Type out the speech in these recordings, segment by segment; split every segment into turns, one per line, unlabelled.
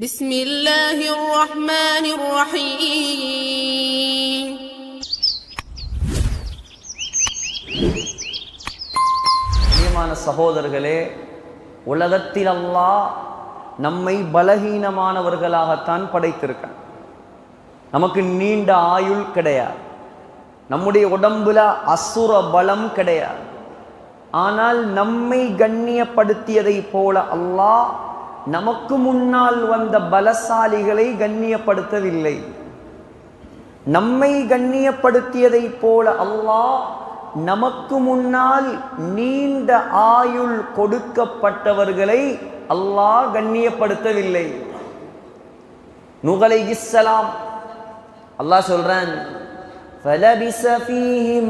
بسم الله الرحمن الرحيم
பிரியமான சகோதரர்களே, உலகத்தில் அல்லாஹ் நம்மை பலகீனமானவர்களாகத்தான் படைத்திருக்கான். நமக்கு நீண்ட ஆயுள் கிடையாது, நம்முடைய உடம்புல அசுர பலம் கிடையாது. ஆனால் நம்மை கண்ணியப்படுத்தியதை போல அல்லாஹ் நமக்கு முன்னால் வந்த பலசாலிகளை கண்ணியப்படுத்தவில்லை. நம்மை கண்ணியப்படுத்தியதை போல அல்லாஹ் நமக்கு முன்னால் நீண்ட ஆயுள் கொடுக்கப்பட்டவர்களை அல்லாஹ் கண்ணியப்படுத்தவில்லை. நூஹ் அலைஹிஸ்ஸலாம் அல்லாஹ் சொல்றான், فَلَبِثَ فِيهِمْ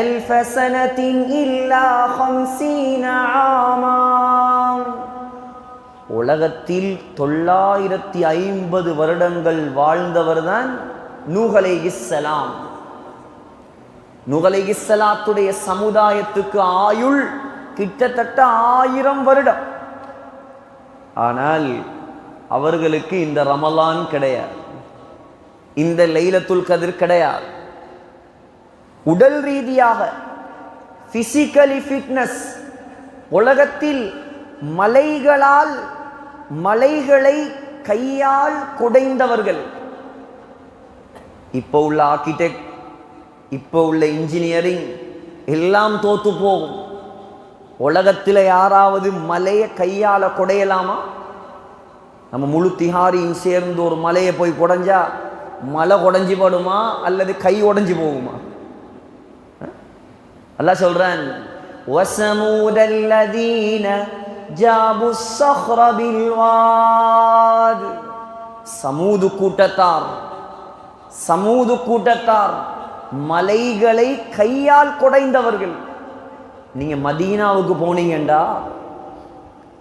أَلْفَ سَنَةٍ إِلَّا 50 عَامًا. உலகத்தில் 950 வருடங்கள் வாழ்ந்தவர்தான் நூஹ் அலைஹிஸ்ஸலாம். நூஹ் அலைஹிஸ்ஸலாத்துடைய சமுதாயத்துக்கு ஆயுள் கிட்டத்தட்ட 1000 வருடம். ஆனால் அவர்களுக்கு இந்த ரமலான் கிடையாது, இந்த லைலத்துல் கத்ர் கிடையாது. உடல் ரீதியாக பிசிக்கலி ஃபிட்னஸ், உலகத்தில் மலைகளை கையால் குடைந்தவர்கள். இப்போ உள்ள ஆர்கிடெக்ட், இப்போ உள்ள இன்ஜினியரிங் எல்லாம் தோத்து போகும். உலகத்தில் யாராவது மலையை கையால குடையலாமா? நம்ம முழு திஹாரியும் சேர்ந்து ஒரு மலையை போய் குடைஞ்சா மலை குடைஞ்சி படுமா அல்லது கை உடைஞ்சி போகுமா? அல்லாஹ் சொல்றான், وَثَمُودَ الَّذِينَ جَابُوا الصَّخْرَ بِالْوَادِ. சமூது கூட்டத்தார் மலைகளை கையால் குடைந்தவர்கள். நீங்க மதீனாவுக்கு போனீங்கண்டா,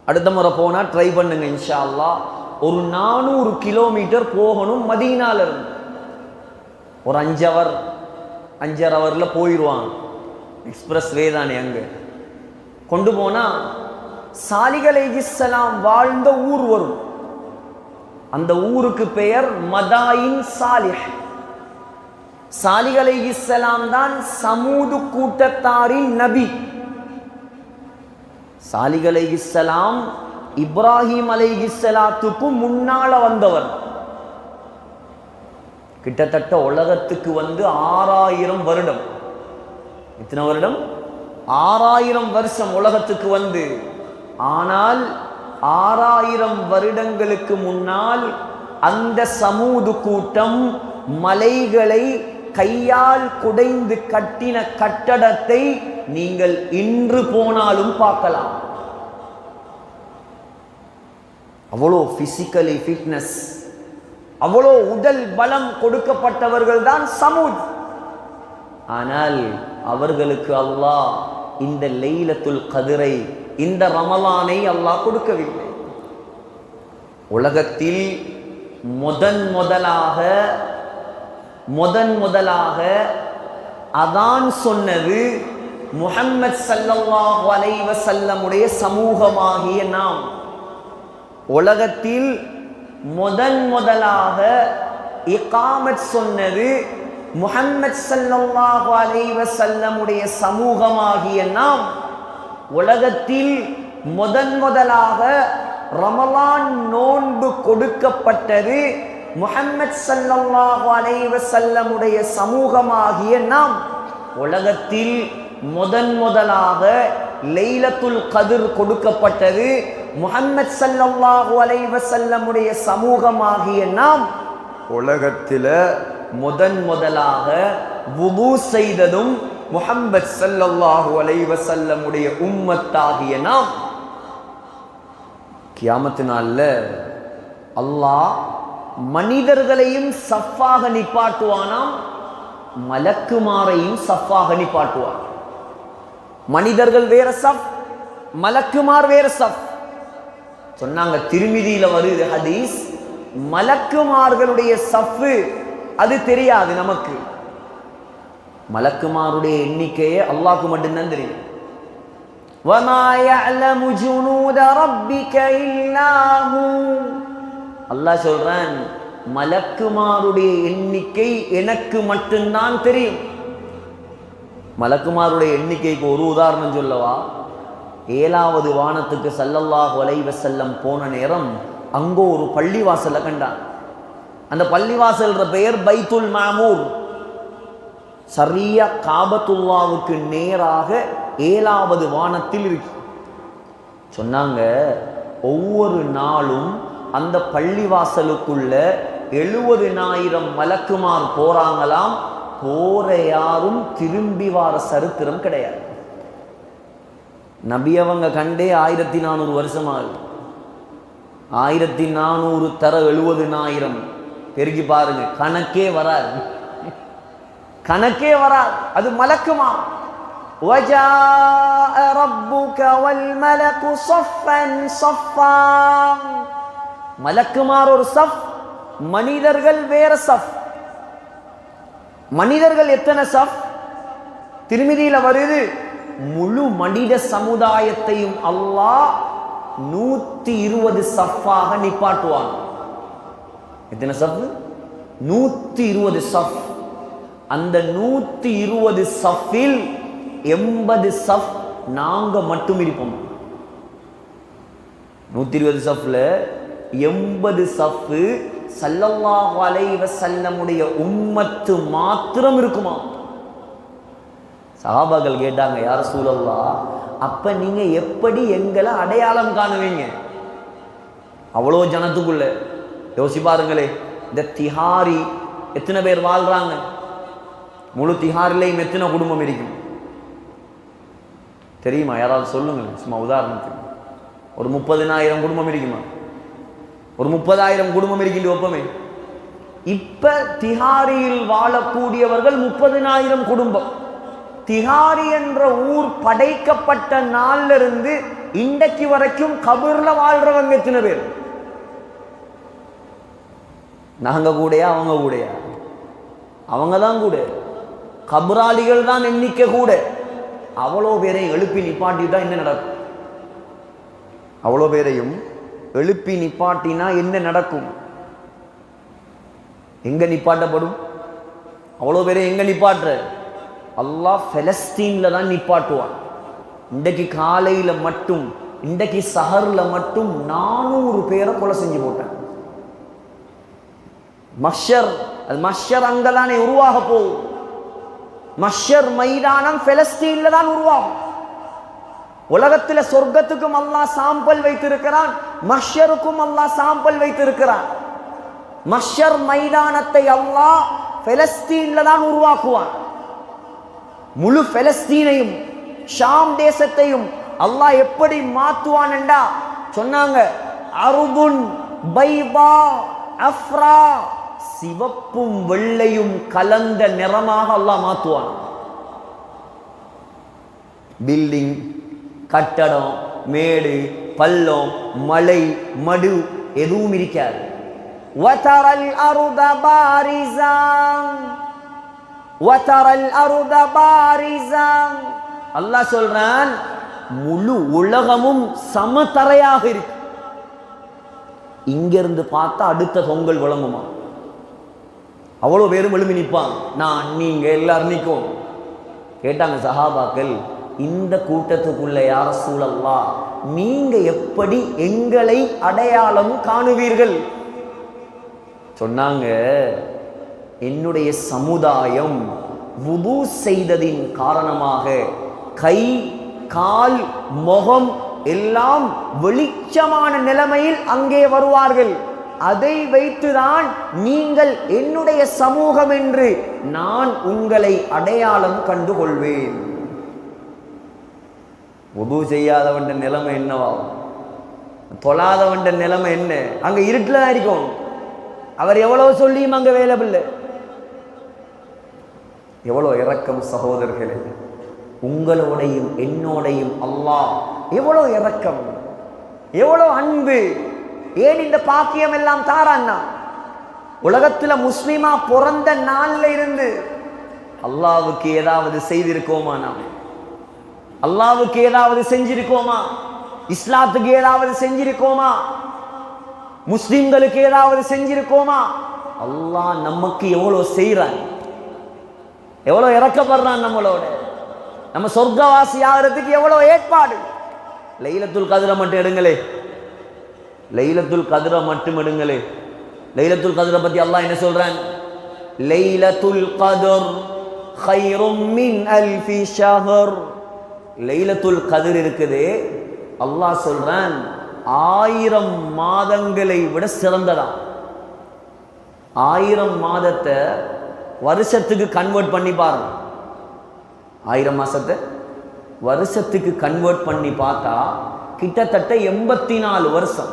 அடுத்த முறை போனா ட்ரை பண்ணுங்க இன்ஷா அல்லாஹ். ஒரு 400 கிலோமீட்டர் போகணும் மதீனால இருந்து. ஒரு 5 ஹவர்ல போயிடுவாங்க. எக்ஸ்பிரஸ் வே தானே. அங்க கொண்டு போனா சாலிஹ் அலைஹிஸ்ஸலாம் வாழ்ந்த ஊர் வரும். அந்த ஊருக்கு பெயர் மதாயின் சாலிஹ். சாலிஹ் அலைஹிஸ்ஸலாம் தான் சமூது கூட்டத்தாரின் நபி. சாலிஹ் அலைஹிஸ்ஸலாம் இப்ராஹிம் அலைஹிஸ்ஸலாத்துக்கு முன்னால வந்தவர். கிட்டத்தட்ட உலகத்துக்கு 6000 வருடம். எத்தனை வருடம்? 6000 வருஷம் உலகத்துக்கு வந்து. ஆனால் 6000 வருடங்களுக்கு முன்னால் அந்த சமூது கூட்டம் மலைகளை கையால் குடைந்து கட்டின கட்டடத்தை நீங்கள் இன்று போனாலும் பார்க்கலாம். அவ்வளோ பிசிக்கலி ஃபிட்னஸ், அவ்வளோ உடல் பலம் கொடுக்கப்பட்டவர்கள் தான் சமூத். ஆனால் அவர்களுக்கு அல்லாஹ் இந்த லைலத்துல் கத்ரை, இந்த ரமலானை அல்லாஹ் கொடுக்கவில்லை. உலகத்தில் முதலாக அதான் சொன்னது முஹம்மது ஸல்லல்லாஹு அலைஹி வஸல்லமுடைய சமூகமாகிய நாம். உலகத்தில் முதலாக இகாமத் சொன்னது முஹம்மது ஸல்லல்லாஹு அலைஹி வஸல்லமுடைய சமூகமாகிய நாம். உலகத்தில் முதலாக ரமலான் நோன்பு கொடுக்கப்பட்டது முஹம்மது ஸல்லல்லாஹு அலைஹி வஸல்லமுடைய சமூகமாகிய நாம். உலகத்தில் முதலாக லைலத்துல் கத்ர் கொடுக்கப்பட்டது முஹம்மது ஸல்லல்லாஹு அலைஹி வஸல்லமுடைய சமூகமாகிய நாம். உலகத்தில் முதலாக வுது செய்ததும் முஹம்மது ஸல்லல்லாஹு அலைஹி வஸல்லமுடைய உம்மத்தாகிய நாம். கியாமத் நாள்ல அல்லாஹ் மனிதர்களையும் சஃப்பாக நிப்பாட்டுவானாம், மலக்குமாரையும் சஃப்பாக நிப்பாட்டுவான். மனிதர்கள் வேற சஃப், மலக்குமார் வேற சஃப். சொன்னாங்க, திருமிதியில வருது ஹதீஸ், மலக்குமார்களுடைய சஃப்பு அது தெரியாது நமக்கு. மலக்குமாருடைய எண்ணிக்கையே அல்லாஹ்க்கு மட்டும்தான் தெரியும். وَمَا يَعْلَمُ جُنُودَ رَبِّكَ إِلَّا هُوَ. அல்லாஹ் சொல்றான், மலக்குமாருடைய எண்ணிக்கை எனக்கு மட்டும்தான் தெரியும். மலக்குமாருடைய எண்ணிக்கைக்கு ஒரு உதாரணம் சொல்லவா? 7வது வானத்துக்கு ஸல்லல்லாஹு அலைஹி வஸல்லம் போன நேரம் அங்கோ ஒரு பள்ளிவாசலை கண்டான். அந்த பள்ளிவாசல்ற பெயர் பைத்துல் மாமூர். சரியா காபத்துல்லாவுக்கு நேராக 7வது வானத்தில் இருக்கு. சொன்னாங்க, ஒவ்வொரு நாளும் அந்த பள்ளிவாசலுக்குள்ள 70,000 மலக்குமார் போறாங்களாம். போற யாரும் திரும்பி வார சரித்திரம் கிடையாது. நபி அவங்க கண்டே 1400 வருஷம் ஆகுது. 1400 தர 70,000 பெருகி பாருங்க, கணக்கே வராது, கணக்கே வராது. அது மலக்குமார். وَجَاءَ رَبُّكَ وَالْمَلَكُ صَفًّا صَفًّا. மலக்குமார் ஒரு சஃப், மனிதர்கள் வேற சஃப். மனிதர்கள் எத்தனை சஃப்? திருமிதியில வருது, முழு மனித சமுதாயத்தையும் அல்லாஹ் 120 சஃப்பாக நிப்பாட்டுவான். எத்தனை சஃப்? 120 சஃப். அந்த 120 சஃபில் 80 சஃப் நாங்க மட்டும் இருப்போம். 120 சஃப்ல 80 சஃப் ஸல்லல்லாஹு அலைஹி வஸல்லமுடைய உம்மத்து மாத்திரம் இருக்குமா? சஹாபாக்கள் கேட்டாங்க, யா ரசூலல்லாஹ், அப்ப நீங்க எப்படி எங்களை அடையாளம் காணுவீங்க? அவ்வளோ ஜனத்துக்குள்ள யோசி பாருங்களே. இந்த திஹாரி எத்தனை பேர் வாழ்றாங்க? முழு திஹாரிலையும் எத்தனை குடும்பம் இருக்கும் தெரியுமா? யாராவது சொல்லுங்க, சும்மா உதாரணத்துக்கு. ஒரு 30,000 குடும்பம் இருக்குமா? ஒரு 30,000 குடும்பம் இருக்கின்ற ஒப்பமே. இப்ப திஹாரியில் வாழக்கூடியவர்கள் 30,000 குடும்பம். திஹாரி என்ற ஊர் படைக்கப்பட்ட நாள்ல இருந்து இன்றைக்கு வரைக்கும் கபர்ல வாழ்றவங்க எத்தனை பேர்? நாங்க கூடயா அவங்க கூடயா? அவங்க தான் கூட. கபராளிகள் தான் எண்ணிக்கை கூட. அவ்வளோ பேரையும் எழுப்பி நிப்பாட்டிட்டா என்ன நடக்கும்? அவ்வளோ பேரையும் எழுப்பி நிப்பாட்டினா என்ன நடக்கும்? எங்க நிப்பாட்டப்படும்? அவ்வளோ பேரையும் எங்க நிப்பாட்டுற? அல்லாஹ் பலஸ்தீன்ல தான் நிப்பாட்டுவான். இன்றைக்கு காலையில மட்டும், இன்றைக்கு சஹர்ல மட்டும் 400 பேரை கொலை செஞ்சு போட்டான். மஹ்ஷர், அது மஹ்ஷர் அங்கதானே உருவாக போகும். மஹ்ஷர் மைதானம் பலஸ்தீன்ல தான் உருவாகும். உலகத்தில் சொர்க்கத்துக்கும் அல்லாஹ் சாம்பல் வைத்திருக்கிறான், மஹ்ஷருக்கும் அல்லாஹ் சாம்பல் வைத்திருக்கிறான். மஹ்ஷர் மைதானத்தை அல்லாஹ் பலஸ்தீன்ல தான் உருவாக்குவான். முழு பலஸ்தீனையும் ஷாம் தேசத்தையும் அல்லாஹ் எப்படி மாத்துவான் என்றா சொன்னாங்க, அருதுன் பைபா அஃப்ரா, சிவப்பும் வெள்ளையும் கலந்த நிறமாக அல்லாஹ் மாத்துவான். பில்டிங், கட்டடம், மேடு, பள்ளம், மலை, மடு எதுவும் இருக்காது. வதரல் அருத பாரிஸான், வதரல் அருத பாரிஸான். அல்லாஹ் சொல்றான், முழு உலகமும் சமதரையாக இருக்கு. இங்கிருந்து பார்த்தா அடுத்த தொங்கல் விளங்குமா? அவ்வளோ பேரும் எழுமி நிற்பான். நான் நீங்க எல்லாரும் நிற்கும். கேட்டாங்க சஹாபாக்கள், இந்த கூட்டத்துக்குள்ள யா ரசூலல்லாஹ், நீங்க எப்படி எங்களை அடையாளம் காணுவீர்கள்? சொன்னாங்க, என்னுடைய சமுதாயம் வுது செய்ததின் காரணமாக கை, கால், முகம் எல்லாம் வெளிச்சமான நிலைமையில் அங்கே வருவார்கள். அதை வைத்துதான் நீங்கள் என்னுடைய சமூகம் என்று நான் உங்களை அடையாளம் கண்டுகொள்வேன். வுது செய்யாதவன் நிலைமை என்னவாகும்? தொழாதவன் நிலைமை என்ன? அங்க இருட்டுல தான் இருக்கும். அவர் எவ்வளவு சொல்லியும் அங்க வேலைபில்லை. எவ்வளவு இரக்கம் சகோதரர்களே! உங்களோடையும் என்னோடையும் அல்லாஹ் எவ்வளவு இரக்கம், எவ்வளவு அன்பு! ஏன் இந்த பாக்கியம் எல்லாம் தாரான்னா, உலகத்துல முஸ்லிமா பிறந்த நாள்ல இருந்து அல்லாவுக்கு ஏதாவது செய்திருக்கோமா? நாம் அல்லாவுக்கு ஏதாவது செஞ்சிருக்கோமா? இஸ்லாத்துக்கு ஏதாவது செஞ்சிருக்கோமா? முஸ்லிம்களுக்கு ஏதாவது செஞ்சிருக்கோமா? அல்லாஹ் நமக்கு எவ்வளவு செய்யறான், எவ்வளவு இறக்கப்படுறான் நம்மளோட. நம்ம சொர்க்கவாசி ஆகிறதுக்கு எவ்வளவு ஏற்பாடு. லைலத்துல் கத்ர மட்டும் எடுங்களே, லைலத்துல் கத்ர மட்டும் எடுங்களே. லைலத்துல் கத்ர பத்தி அல்லாஹ் என்ன சொல்றான்? லைலத்துல் கத்ர் கைரும் மின் அல்ஃபி ஷஹர். லைலத்துல் கத்ர் இருக்குது, அல்லாஹ் சொல்றான் 1000 மாதங்களை விட சிறந்ததாம். 1000 மாதத்தை வருஷத்துக்கு கன்வெர்ட் பண்ணி பாருங்க. 1000 மாசத்தை வருஷத்துக்கு கன்வெர்ட் பண்ணி பார்த்தா கிட்டத்தட்ட 84 வருஷம்.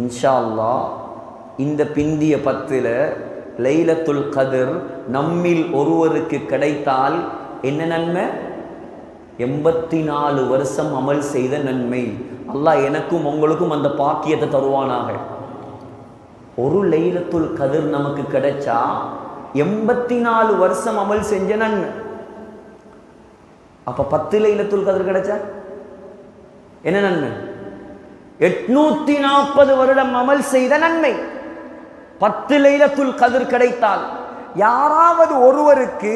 இன்ஷா அல்லாஹ் இந்த பிந்திய 10ல் லைலத்துல் கத்ர் நம்மில் ஒருவருக்கு கிடைத்தால் என்ன நன்மை? 84 வருஷம் அமல் செய்த நன்மை. அல்லாஹ் எனக்கும் உங்களுக்கும் அந்த பாக்கியத்தை தருவானாக. ஒரு லைலத்துல் கத்ர் நமக்கு கிடைச்சா 84 வருஷம் அமல் செஞ்ச நன்மை. அப்ப 10 லைலத்துல் கத்ர் கிடைச்சா என்ன நன்மை? 840 வருடம் அமல் செய்த நன்மை. 10 லைலத்துல் கத்ர் கிடைத்தால், யாராவது ஒருவருக்கு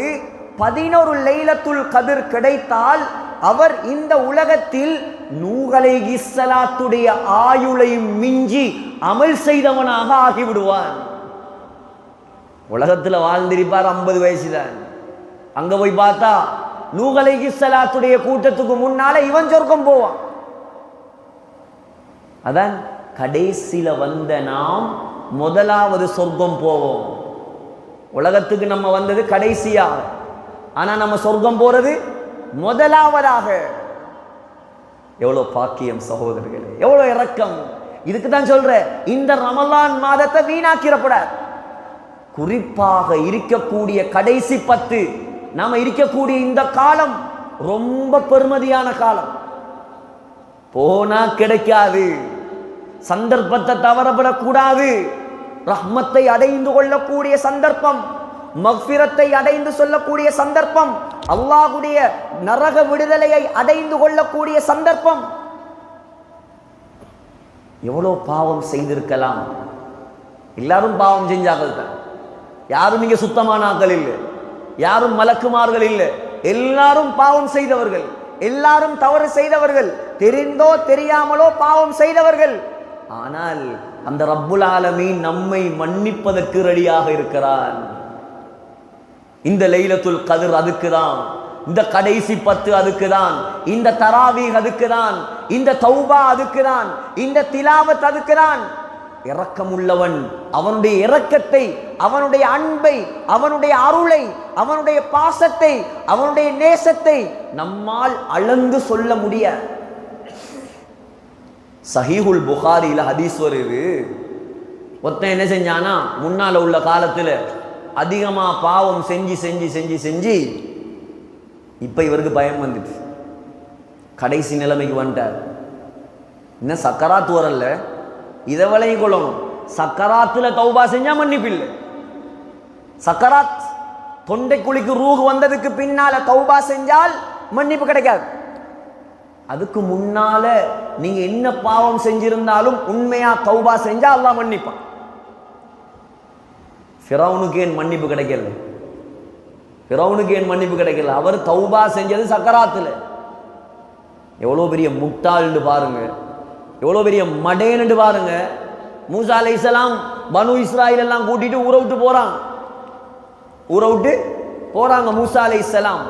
11 லைலத்துல் கத்ர் கிடைத்தால் அவர் இந்த உலகத்தில் நூஹ் அலைஹிஸ்ஸலாத்துடைய ஆயுளை மிஞ்சி அமல் செய்தவனாக ஆகிவிடுவான். உலகத்தில் வாழ்ந்திருப்பார் 50 வயசு தான். அங்க போய் பார்த்தா நூஹ் அலைஹிஸ்ஸலாத்துடைய கூட்டத்துக்கு முன்னால இவன் சொர்க்கம் போவான். அதான் கடைசியில வந்த நாம் முதலாவது சொர்க்கம் போவோம். உலகத்துக்கு நம்ம வந்தது கடைசியா, ஆனா நம்ம சொர்க்கம் போறது முதலாவதாக. எவ்வளவு பாக்கியம் சகோதரர்களே, எவ்வளவு இரக்கம். இதுக்கு தான் சொல்ற, இந்த ரமலான் மாதத்தை வீணாக்கிறப்படாது. குறிப்பாக இருக்கக்கூடிய கடைசி 10 நாம இருக்கக்கூடிய இந்த காலம் ரொம்ப பெருமதியான காலம். போனா கிடைக்காது, சந்தர்ப்பத்தை தவறப்படக்கூடாது. ரஹ்மத்தை அடைந்து கொள்ளக்கூடிய சந்தர்ப்பம், மக்ஃபிரத்தை அடைந்து சொல்லக்கூடிய சந்தர்ப்பம், அல்லாஹ்வுடைய நரக விடுதலையை அடைந்து கொள்ளக்கூடிய சந்தர்ப்பம். எவ்வளவு பாவம் செய்திருக்கலாம். எல்லாரும் பாவம் செஞ்சார்கள் தான். யாரும் இங்க சுத்தமான ஆக்கள் இல்லை, யாரும் மலக்குமார்கள் இல்லை. எல்லாரும் பாவம் செய்தவர்கள், எல்லாரும் தவறு செய்தவர்கள், தெரிந்தோ தெரியாமலோ பாவம் செய்தவர்கள். ஆனால் அந்த ரப்புல் ஆலமீன் நம்மை மன்னிப்பதற்கு ரெடியாக இருக்கிறான். இந்த லைலத்துல் கத்ர் அதுக்குதான், இந்த கடைசி 10 அதுக்குதான், இந்த தராவீஹ் அதுக்குதான், இந்த தௌபா அதுக்குதான், இந்த திலாவத் அதுக்குதான். இரக்கமுள்ளவன் அவனுடைய இரக்கத்தை, அவனுடைய அன்பை, அவனுடைய அருளை, அவனுடைய பாசத்தை, அவனுடைய நேசத்தை நம்மால் அளந்து சொல்ல முடியாது. சஹீஹுல் புகாரில ஹதீஸ் வருது, ஒருத்தன் என்ன செஞ்சானா, முன்னால உள்ள காலத்துல அதிகமா பாவம் செஞ்சு செஞ்சு செஞ்சு செஞ்சு இப்ப இவருக்கு பயம் வந்துட்டு கடைசி நிலைமைக்கு வந்துட்டார். இன்னும் சக்கராத்து வரல, இதை விலையும் கொள்ளணும். சக்கராத்துல தௌபா செஞ்சா மன்னிப்பில்லை. சக்கராத் தொண்டை குழிக்கு ரூஹ் வந்ததுக்கு பின்னால தௌபா செஞ்சால் மன்னிப்பு கிடைக்காது. அதுக்கு முன்னால நீங்க என்ன பாவம் செஞ்சிருந்தாலும் உண்மையா தௌபா செஞ்சா அல்லாஹ் மன்னிப்பான். ஃபிரௌனுக்கு ஏன் மன்னிப்பு கிடைக்கல? ஃபிரௌனுக்கு ஏன் மன்னிப்பு கிடைக்கல? அவர் தௌபா செஞ்சது சக்கராத்துல. எவ்வளவு பெரிய முட்டாள்னு பாருங்க, எவ்வளவு பெரிய மடேன்னு பாருங்க. மூசா அலைஹிஸ்ஸலாம் பனு இஸ்ராயில் எல்லாம் கூட்டிட்டு ஊரை விட்டு போறாங்க. ஊரை விட்டு போறாங்க மூசா அலைஹிஸ்ஸலாம்.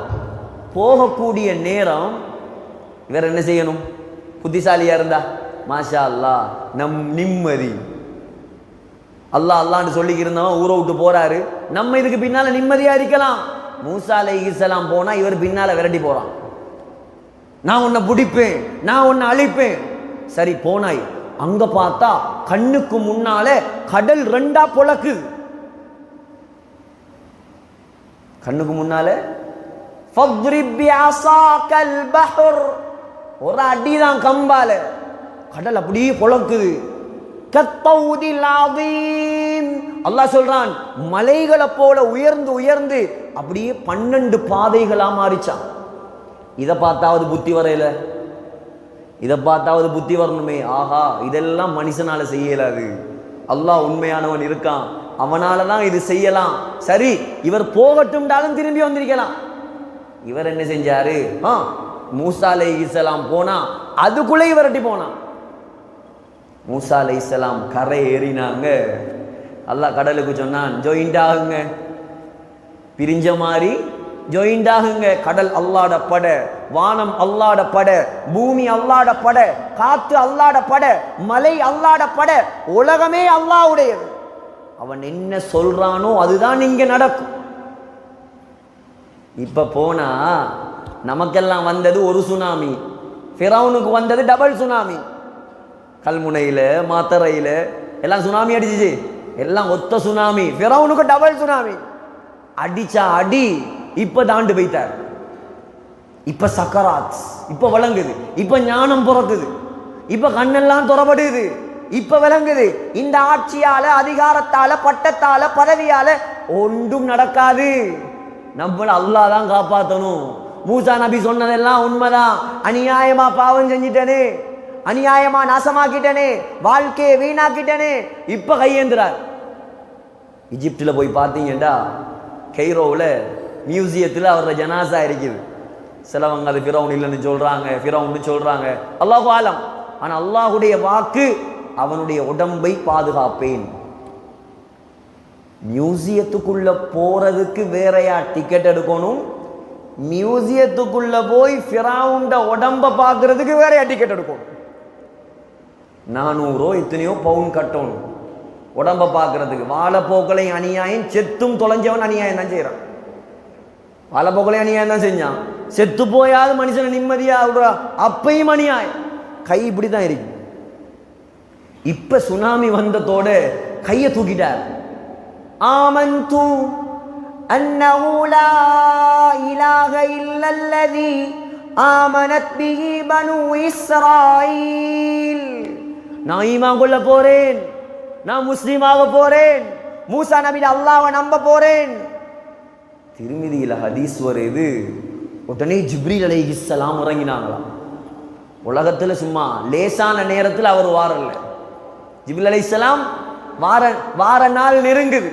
போகக்கூடிய நேரம் இவர் என்ன செய்யணும்? புத்திசாலியா இருந்தா மாஷா அல்லாஹ் நம் நிம்மதி, அல்லாஹ் அல்லான்னு சொல்லி இருந்தவன் ஊரை விட்டு போறாரு, நம்ம இதுக்கு பின்னால நிம்மதியா இருக்கலாம். மூசா அலைஹிஸ்ஸலாம் போனா இவர் பின்னால விரட்டி போறான். நான் உன்னை பிடிப்பேன், நான் உன்னை அழிப்பேன். சரி போனாய், அங்க பார்த்தா கண்ணுக்கு முன்னால கடல் 2ஆ பொளக்குது. கண்ணுக்கு முன்னால ஒரு அடிதான் கம்பால, கடல் அப்படியே பொளக்குது. அல்லாஹ் சொல்றான், மலைகளை போல உயர்ந்து உயர்ந்து அப்படியே 12 பாதைகளா மாறிச்சான். இதை பார்த்தாவது புத்தி வரையில, இதை பார்த்தாவது புத்தி வரணுமே, ஆஹா இதெல்லாம் மனுஷனால செய்யலாது, அல்லாஹ் உண்மையானவன் இருக்கான், அவனால தான் இது செய்யலாம். சரி இவர் போகட்டும்டாலும் திரும்பி வந்திருக்கலாம். இவர் என்ன செஞ்சாரு, மூசா அலைஹிஸ்ஸலாம் போனா அதுக்குள்ளே இவரட்டி போனான். மூசா அலைஹிஸ்ஸலாம் கரை ஏறினாங்க. அல்லாஹ் கடலுக்கு சொன்னான், ஜாயிண்ட் ஆகுங்க, பிரிஞ்ச மாதிரி ஜாயிண்ட் ஆகுங்க. கடல் அல்லாஹ்ட பட, வானம் அல்லாஹ்ட பட, பூமி அல்லாஹ்ட பட, காத்து அல்லாஹ்ட பட, மலை அல்லாஹ்ட பட, உலகமே அல்லாஹ்வுடையது. அவன் என்ன சொல்றானோ அதுதான் இங்க நடக்கும். இப்ப போனா நமக்கெல்லாம் வந்தது ஒரு சுனாமி, ஃபிரௌனுக்கு வந்தது டபுள் சுனாமி. கல்முனையில மாத்தரையில எல்லாம் சுனாமி அடிச்சிச்சு, எல்லாம் ஒத்த சுனாமி. ஃபிரௌனுக்கு டபுள் சுனாமி அடிச்சா அடி. இப்ப தாண்டு போய்த்தார். இப்ப சக்கராத், இப்ப விளங்குது, இப்ப ஞானம் பிறக்குது, இப்ப கண்ணெல்லாம் துறப்படுது, இப்ப விளங்குது. இந்த ஆட்சியால, அதிகாரத்தால, பட்டத்தால, பதவியால ஒன்றும் நடக்காது. நம்மள அல்லாஹ் தான் காப்பாற்றணும். மூசா நபி சொன்னதெல்லாம் உண்மைதான். அநியாயமா பாவம் செஞ்சிட்டனே, அநியாயமா நாசமாக்கிட்டனே, வாழ்க்கையை வீணாக்கிட்டனே, இப்ப கையேந்துறார். இஜிப்டில் போய் பார்த்தீங்கடா, கெய்ரோவில் மியூசியத்தில் அவரோட ஜனாசா இருக்குது. சிலவங்க அது ஃபிரௌன் இல்லைன்னு சொல்றாங்க, ஃபிரௌன்னு சொல்றாங்க, அல்லாஹு ஆலம். ஆனால் அல்லாஹுடைய வாக்கு, அவனுடைய உடம்பை பாதுகாப்பேன். மியூசியத்துக்குள்ள போறதுக்கு வேறையா டிக்கெட் எடுக்கணும், மியூசியத்துக்குள்ள போய் ஃபிரௌன்ட உடம்ப பார்க்கறதுக்கு வேறையா டிக்கெட் எடுக்கணும். 400 எத்தனையோ பவுன் கட்டணும் உடம்ப பார்க்கறதுக்கு. வாழைப்போக்களை அநியாயம், செத்தும் தொலைஞ்சவன் அநியாயம் தான் செய்யறான். வாழைப்போக்களை அநியாயம் தான் செஞ்சான், செத்து போயாவது மனுஷனை நிம்மதியா விடுறா, அப்பையும் அநியாயம். கை இப்படி தான் இருக்கு. இப்ப சுனாமி வந்ததோட கையை தூக்கிட்டார். ஆமன்து அன்னஹு லா இலாஹ இல்லல்லதி ஆமனத் பிஹி பனு இஸ்ராயீல். நான் ஈமான் கொள்ள போறேன், நான் முஸ்லீமாக போறேன், மூசா நபில அல்லாஹ்வை நம்ப போறேன். திருமிதியில ஹதீஸ் வருது, உடனே ஜிப்ரீல் அலைஹிஸ்ஸலாம் இறங்கினாங்களாம். உலகத்துல சும்மா லேசான நேரத்தில் அவர் வாரல்ல. ஜிப்ரீல் அலைஹிஸ்ஸலாம் வார நாள் நெருங்குது.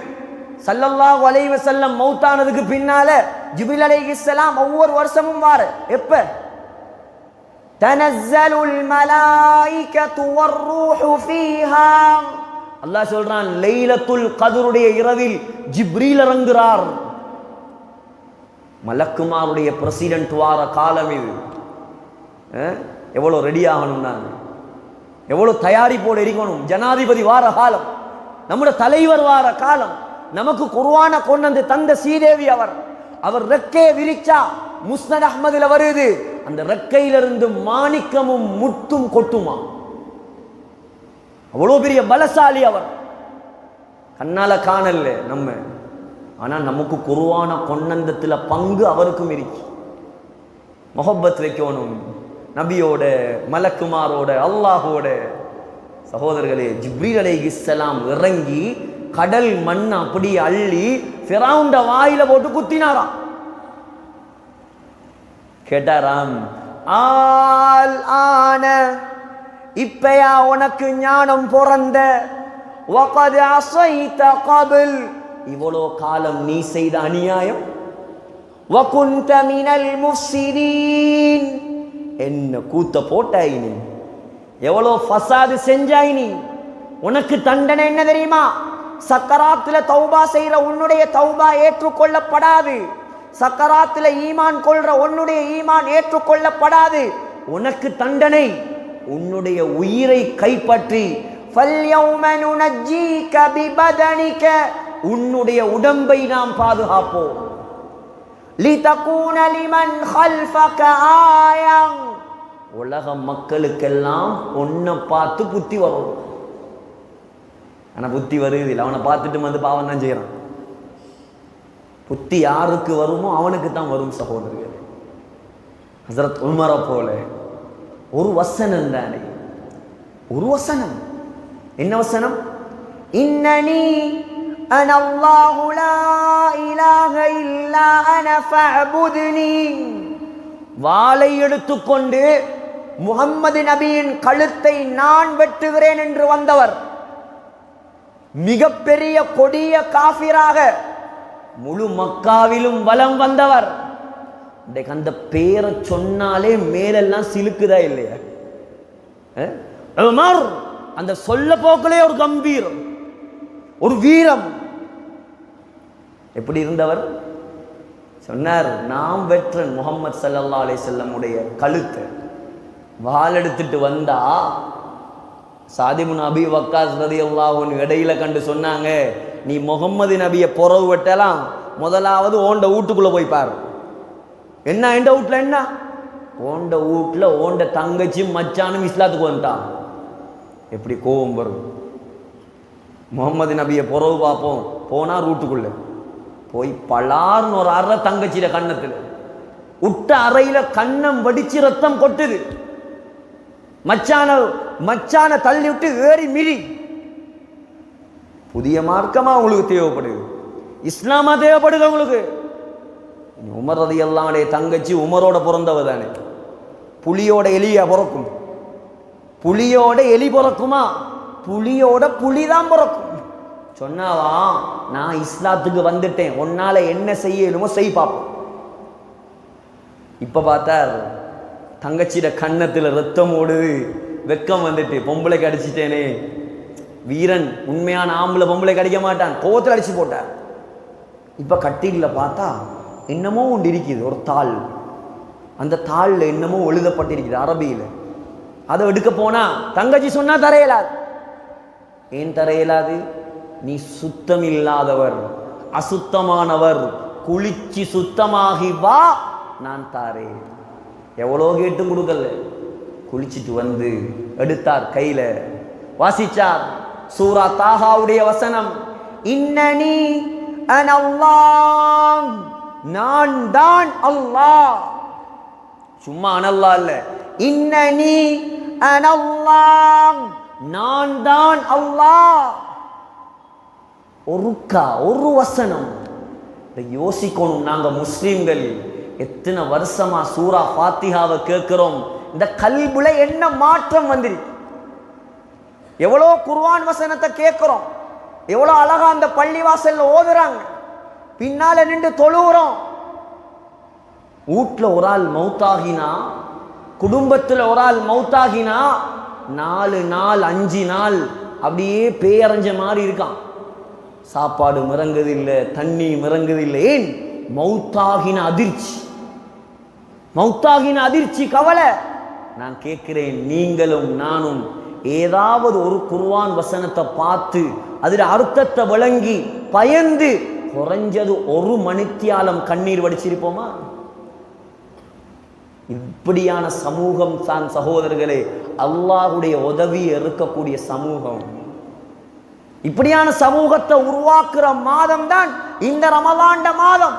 ஸல்லல்லாஹு அலைஹி வஸல்லம் மௌத்தானதுக்கு பின்னால ஜிப்ரீல் அலைஹிஸ்ஸலாம் ஒவ்வொரு வருஷமும் வார. எப்ப? தனஸ்ஸலுல் மலாயிகத்து வர்ரூஹு ஃபீஹா. அல்லாஹ் சொல்றான், லைலத்துல் கத்ருடைய இரவில் ஜிப்ரீல் இறங்குறார். மலக்குமாருடைய பிரசிடென்ட் வார காலம் இது. எவ்வளவு ரெடி ஆகணும், நாங்கள் எவ்வளவு தயாரிப்போடு இருக்கணும். ஜனாதிபதி வார காலம், நம்முடைய தலைவர் வார காலம். நமக்கு குர்ஆன கொண்டு தந்த சீதேவி அவர் ரெக்கையை விரிச்சா முஸ்னத் அஹ்மதுல வருது, அந்த ரெக்கையிலிருந்து மாணிக்கமும் முத்தும் கொட்டுமா. அவ்வளவு பெரிய பலசாலி அவர். கண்ணால காணல நம்ம, ஆனா நமக்கு குர்ஆன கொண்டத்துல பங்கு அவருக்கும் இருக்கு. முஹப்பத் வைக்கணும் நபியோட, மலக்குமாரோட, அல்லாஹோட. சகோதரர்களே, ஜிப்ரீல் அலைஹிஸ்ஸலாம் இறங்கி கடல் மண் அப்படி அள்ளி ஃபிரௌன்ட வாயில போட்டு குத்தினாராம். கேட்டாராம், ஆல் ஆன, இப்பயா உனக்கு ஞானம் பிறந்த, வகத் அஸைத கபில், இவ்வளோ காலம் நீ செய்த அநியாயம், வகுந்த மினல் முஃப்ஸிதீன், என்ன கூத்த போட்டாய் நீ, எவ்வளோ ஃபசாது செஞ்சாய் நீ. உனக்கு தண்டனை என்ன தெரியுமா? சக்கராத்துல தௌபா செய்யற உன்னுடைய தௌபா ஏற்றுக்கொள்ளப்படாது. சக்கராத்துல ஈமான் கொள்ற உன்னுடைய ஈமான் ஏற்றுக்கொள்ளப்படாது. உனக்கு தண்டனை, உன்னுடைய உயிரை கைப்பற்றி, ஃபல்யௌம நுனஜ்ஜீக பிபதனிக, உன்னுடைய உடம்பை நாம் பாதுகாப்போம். லிதகூன லிமன் கல்ஃபக ஆயா, உலக மக்களுக்கெல்லாம் உன்னை பார்த்து புத்தி வரும். ஆனா புத்தி வருது இல்லை, அவனை பார்த்துட்டு வந்து பாவம் தான் செய்யறான். புத்தி யாருக்கு வருமோ அவனுக்கு தான் வரும். சகோதரர்களே, ஹஸரத் உமரை போல ஒரு வசனம் தானே, ஒரு வசனம். என்ன வசனம்? இன்னனி அன அல்லாஹு லா இலாஹ இல்லா அன ஃபஅபுத்னி. வாளை எடுத்துக்கொண்டு முஹம்மது நபியின் கழுத்தை நான் வெட்டுகிறேன் என்று வந்தவர், மிகப்பெரிய கொடிய காஃபிராக முழு மக்காவிலும் வலம் வந்தவர். அந்த பேரை சொன்னாலே மேலெல்லாம் சிலுக்குதா இல்லையா? உமர் அந்த சொல்ல போக்கிலே ஒரு கம்பீரம், ஒரு வீரம். எப்படி இருந்தவர்? சொன்னார், நாம் வெற்றன் முஹம்மது ஸல்லல்லாஹு அலைஹி வஸல்லம் உடைய கழுத்தை. வாள் எடுத்துட்டு வந்தா சாத் இப்னு அபீ வக்காஸ் ரலியல்லாஹு அன்ஹு இடையில கண்டு சொன்னாங்க, நீ முகம்மது நபியை புறவு வெட்டலாம், முதலாவது ஓண்ட வீட்டுக்குள்ள போய் பாரு. என்ன எந்த வீட்டுல? என்ன ஓண்ட வீட்டுல ஓண்ட தங்கச்சி மச்சானும் இஸ்லாத்துக்கு வந்துட்டான். எப்படி கோபம் வரும்? முகம்மது நபியை புறவு பார்ப்போம், போனா ரூட்டுக்குள்ள போய் பலார்னு ஒரு அறை தங்கச்சியில கண்ணத்துல உட்ட அறையில கண்ணம் வடிச்சு ரத்தம் கொட்டுது. மச்சான தள்ளி விட்டு ஏறி மிரி. புதிய மார்க்கமா உங்களுக்கு தேவைப்படுது, இஸ்லாமா தேவைப்படுது உங்களுக்கு. உமர் ரலியல்லாஹு அன்ஹு தங்கச்சி உமரோட பிறந்தவ தானே. புலியோட எலியா பிறக்கும்? புலியோட எலி பிறக்குமா? புலியோட புலிதான் பிறக்கும். சொன்னாவா, நான் இஸ்லாத்துக்கு வந்துட்டேன், உன்னால என்ன செய்யணுமோ செய் பார்ப்போம். இப்ப பார்த்தார் தங்கச்சியோட கண்ணத்துல ரத்தம் ஓடுது, வெக்கம் வந்துட்டு, பொம்பளைக்கு அடிச்சிட்டேனே. வீரன் உண்மையான ஆம்பளை பொம்பளைக்கு அடிக்க மாட்டான், கோவத்தில் அடிச்சு போட்டார். இப்ப கட்டில பார்த்தா என்னமோ ஒன்று இருக்குது, ஒரு தாள். அந்த தாள்ல என்னமோ எழுதப்பட்டிருக்குது அரபியில. அதை எடுக்க போனா தங்கச்சி சொன்னா தரையலாது. ஏன் தரையலாது? நீ சுத்தம் இல்லாதவர், அசுத்தமானவர், குளிச்சு சுத்தமாகி வா, நான் தாரேன். எவ்வளோ கேட்டும் கொடுக்கல. குளிச்சுட்டு வந்து எடுத்தார், கையில வாசிச்சார் சூரா தாஹாவுடைய வசனம், இன்னனி அனல்லாஹ், நான் தான் அல்லாஹ். சும்மா அனல்லா இல்ல, இன்னனி அனல்லாஹ், நான் தான் அல்லாஹ். ஒரு வசனம். யோசிக்கணும், நாங்க முஸ்லிம்கள் எத்தனை வருஷமா சூரா ஃபாத்திஹாவை கேட்கிறோம். இந்த கல்புல என்ன மாற்றம் வந்திருக்கு? எவ்வளோ குர்ஆன் வசனத்தை கேட்கிறோம், எவ்வளோ அழகா அந்த பள்ளிவாசல்ல ஓதுறாங்க, பின்னால நின்று தொழுகிறோம். வீட்டுல ஒரு ஆள் மௌத்தாகினா, குடும்பத்துல ஒரு ஆள் மௌத்தாகினா 4 நாள் 5 நாள் அப்படியே பேயறைஞ்ச மாதிரி இருக்கான். சாப்பாடு மிறங்குது இல்லை, தண்ணி மிறங்குது இல்லை. ஏன்? மௌத்தாகின அதிர்ச்சி, மௌத்தாகின அதிர்ச்சி, கவலை. நான் கேட்கிறேன், நீங்களும் நானும் ஏதாவது ஒரு குர்ஆன் வசனத்தை பார்த்து அதில் அர்த்தத்தை விளங்கி பயந்து குறைஞ்சது ஒரு மணித்தியாலம் கண்ணீர் வடிச்சிருப்போமா? இப்படியான சமூகம் தான் சகோதரர்களே அல்லாஹ்வுடைய உதவி இருக்கக்கூடிய சமூகம். இப்படியான சமூகத்தை உருவாக்குற மாதம் தான் இந்த ரமலான் மாதம்.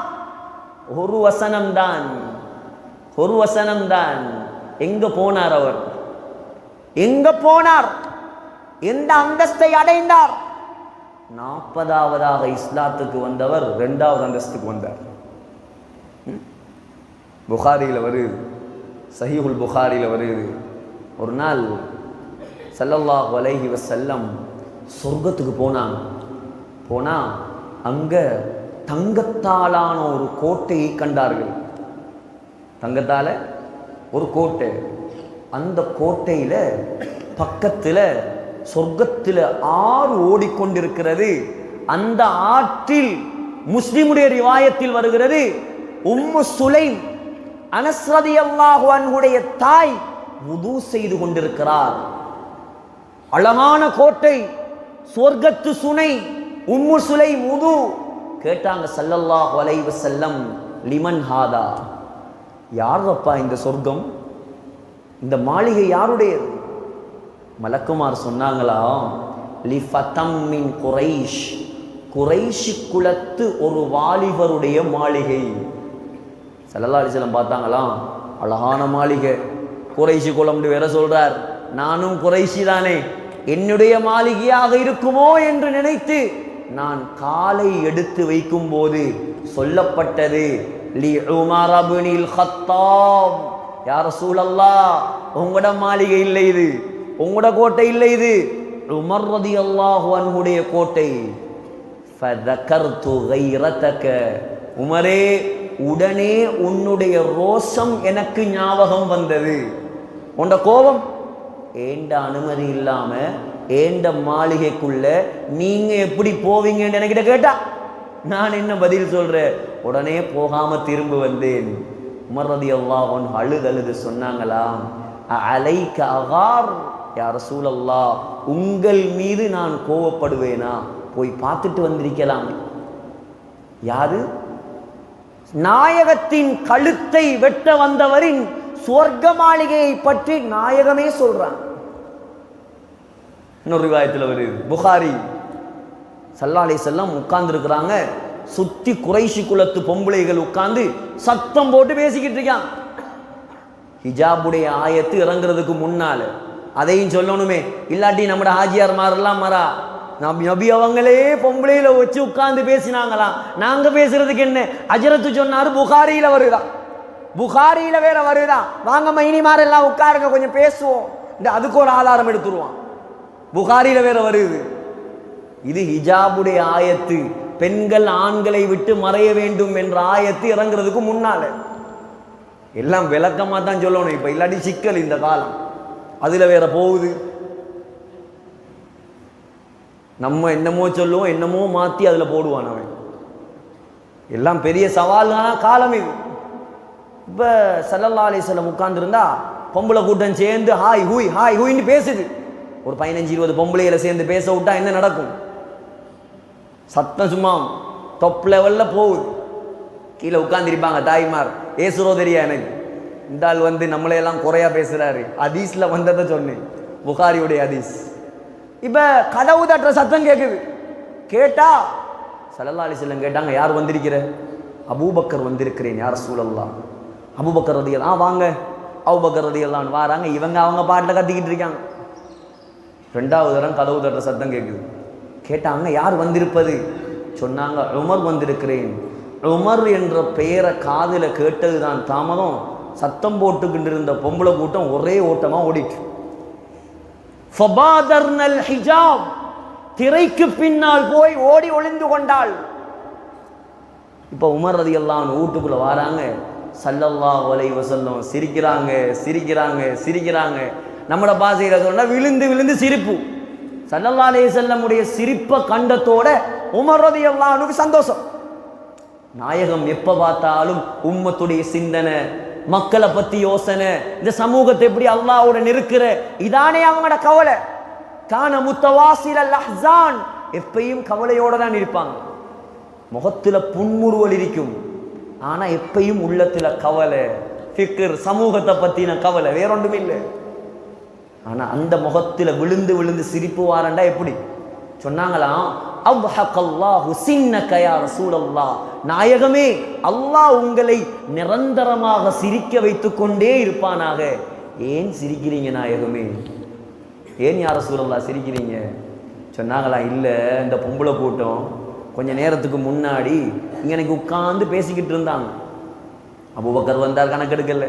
ஒரு வசனம் தான், ஒரு வசனம் தான். எங்க போனார் அவர்? எங்க போனார்? எந்த அந்தஸ்தை அடைந்தார்? 40வதாக இஸ்லாத்துக்கு வந்தவர் 2வது அந்தஸ்துக்கு வந்தார். புகாரியில் வருது, சஹீஹுல் புகாரியில் வருது, ஒரு நாள் ஸல்லல்லாஹு அலைஹி வஸல்லம் சொர்க்கத்துக்கு போனாங்க. போனா அங்க தங்கத்தாலான ஒரு கோட்டையை கண்டார்கள். தங்கத்தால ஒரு கோட்டை. அந்த கோட்டையில பக்கத்துல சொர்க்கத்தில் ஆறு ஓடிக்கொண்டிருக்கிறது. அந்த ஆற்றில் முஸ்லிமுடைய ரிவாயத்தில் வருகிறது, உம்மு சுலைம் அனஸ் ரலியல்லாஹு அன்ஹுடைய தாய் வுது செய்து கொண்டிருக்கிறார். அழகான கோட்டை, சொர்க்கத்து சுனை, உம்மு சுலைம் வுது. கேட்டாங்க ஸல்லல்லாஹு அலைஹி வஸல்லம், லிமன் ஹாதா, யாரப்பா இந்த சொர்க்கம், இந்த மாளிகை யாருடையது? மலக்குமார் சொன்னாங்களா, லிஃபதம் மின் குரைஷ், குரைஷ் குலத்து ஒரு வாலிபருடைய மாளிகை. ஸல்லல்லாஹு அலைஹி வஸல்லம் பார்த்தாங்களாம், அழகான மாளிகை, குரைஷி குலம்னு வேற சொல்றார். நானும் குரைஷி தானே, என்னுடைய மாளிகையாக இருக்குமோ என்று நினைத்து நான் காலை எடுத்து வைக்கும் போது சொல்லப்பட்டது, லி உமர் இப்னுல் கத்தாப், யா ரசூலல்லாஹ், உங்களோட மாளிகை இல்லை இது, உங்களோட கோட்டை இல்லை இது, உமர் ரலியல்லாஹு அன்ஹுடைய கோட்டை. ஃபதகர்து கைரதக, உமரே உடனே உன்னுடைய ரோஷம் எனக்கு ஞாபகம் வந்தது. உண்ட கோபம் ஏண்ட அனுமதி இல்லாம ஏண்ட மாளிகைக்குள்ள நீங்க எப்படி போவீங்கன்னு என்கிட்ட கேட்டா நான் என்ன பதில் சொல்றேன்? உடனே போகாம திரும்ப வந்தேன். உமர் ரலியல்லாஹு அன்ஹு அழுது சொன்னாங்களாம், அலைக அகார் யா ரசூலல்லாஹ், உங்கள் மீது நான் கோவப்படுவேனா? போய் பார்த்துட்டு வந்திருக்கலாம். யாரு? நாயகத்தின் கழுத்தை வெட்ட வந்தவரின் சுவர்க்க மாளிகையை பற்றி நாயகமே சொல்றான். இன்னொரு ரிவாயத்தில் வருது, புகாரி. ஸல்லல்லாஹு அலைஹி வஸல்லம் உட்கார்ந்து இருக்கிறாங்க, சுத்தி குறைஷி குலத்து பொம்பளைகள் உட்கார்ந்து சத்தம் போட்டு பேசிக்கிட்டு இருக்காங்க. ஹிஜாபுடைய ஆயத்து இறங்குறதுக்கு முன்னால அதையும் சொல்லணுமே, இல்லாட்டி நம்மட ஆஜியார் மாரெல்லாம் மரா நபி அவங்களே பொம்பளையில வச்சு உட்கார்ந்து பேசினாங்களாம். நாங்க பேசுறதுக்கு என்ன? அஜரத்து சொன்னாரு, புகாரியில வருதா, புகாரியில வேற வருதா, வாங்க மைனிமார் எல்லாம் உட்காருங்க கொஞ்சம் பேசுவோம், இந்த அதுக்கு ஒரு ஆதாரம் எடுத்துருவான். புகாரியில வேற வருது. இது ஹிஜாபுடைய ஆயத்து, பெண்கள் ஆண்களை விட்டு மறைய வேண்டும் என்ற ஆயத்து இறங்குறதுக்கு முன்னால. எல்லாம் விளக்கமா தான் சொல்லணும் இப்ப, இல்லாட்டி சிக்கல் இந்த காலம். அதுல வேற போகுது. நம்ம என்னமோ சொல்லுவோம், என்னமோ மாத்தி அதுல போடுவான் அவன். எல்லாம் பெரிய சவாலான காலம் இது. இப்ப ஸல்லல்லாஹு அலைஹி வஸல்லம் உட்கார்ந்து இருந்தா பொம்பளை கூட்டம் சேர்ந்து ஹாய் ஹூய் ஹாய் ஹூய்ன்னு பேசுது. ஒரு 15-20 பொம்பளைகளை சேர்ந்து பேச விட்டா என்ன நடக்கும்? சத்தம் சும்மா டொப் லெவல்ல போகுது. கீழே உட்கார்ந்துருப்பாங்க தாய்மார், ஏசுரோ தெரியா எனக்கு, இந்த ஆள் வந்து நம்மளையெல்லாம் குறையா பேசுறாரு. ஹதீஸ்ல வந்ததை சொன்னேன், புகாரியுடைய ஹதீஸ். இப்ப கதவு தட்டுற சத்தம் கேட்குது. கேட்டா ஸல்லல்லாஹு அலைஹி வஸல்லம் கேட்டாங்க, யார் வந்திருக்கிற? அபூபக்கர் வந்திருக்கிறேன் யார் ரசூலல்லாஹ். அபூபக்கர் ரலியல்லாஹு வாங்க. அபூபக்கர் ரலியல்லாஹு வராங்க. இவங்க அவங்க பாட்டில் கத்திக்கிட்டு இருக்காங்க. 2வது தரம் கதவு தட்டுற சத்தம் கேட்குது. கேட்டாங்க, யார் வந்திருப்பது? சொன்னாங்க, உமர் வந்திருக்கிறேன். உமர் என்ற பெயரை காதில் கேட்டது தான் தாமதம். சத்தம் போட்டுக்கிட்டு இருந்த பொம்பளை கூட்டம் ஒரே ஓட்டமா ஓடிட்டு. ஃபபாதர்னல் ஹிஜாப், திரைக்கு பின்னால் போய் ஓடி ஒளிந்து கொண்டாள். இப்ப உமர் ரலியல்லாஹு அன்ஹு வீட்டுக்குள்ள வராங்க. ஸல்லல்லாஹு அலைஹி வஸல்லம் சிரிக்கிறாங்க சிரிக்கிறாங்க சிரிக்கிறாங்க. நம்மட பாசையில சொன்னா விழுந்து விழுந்து சிரிப்பு. ஸல்லல்லாஹு அலைஹி வஸல்லமுடைய சிரிப்பை கண்டத்தோட உமர் ரலியல்லாஹு அன்ஹுக்கு சந்தோஷம். நாயகம் எப்ப பார்த்தாலும் உம்மத்துடைய சிந்தனை, மக்களை பத்தி யோசனை, இந்த சமூகத்தை எப்படி அல்லாஹ்வோட நெருக்கிற, இதானே அவங்களோட கவலை. கான முத்தவாசில் அஹ்ஸான், எப்பயும் கவலையோட தான் இருப்பாங்க. முகத்துல புன்முறுவல் இருக்கும், ஆனா எப்பயும் உள்ளத்துல கவலை, ஃபிக்ர், சமூகத்தை பத்தின கவலை, வேற ஒன்றும் இல்லை. ஆனா அந்த முகத்துல விழுந்து விழுந்து சிரிப்பு வாரண்டா எப்படி சொன்னாங்களாம், அவ்ஹகல்லாஹு சின்னக யா ரசூலல்லாஹ், நாயகமே அல்லாஹ் உங்களை நிரந்தரமாக சிரிக்க வைத்து கொண்டே இருப்பானாக. ஏன் சிரிக்கிறீங்க நாயகமே? ஏன் யா ரசூலல்லாஹ் சிரிக்கிறீங்க? சொன்னாங்களா, இல்லை இந்த பொம்பளை கூட்டம் கொஞ்ச நேரத்துக்கு முன்னாடி இங்க எனக்கு உட்கார்ந்து பேசிக்கிட்டு இருந்தாங்க. அபூபக்கர் வந்தார், கணக்கெடுக்கல.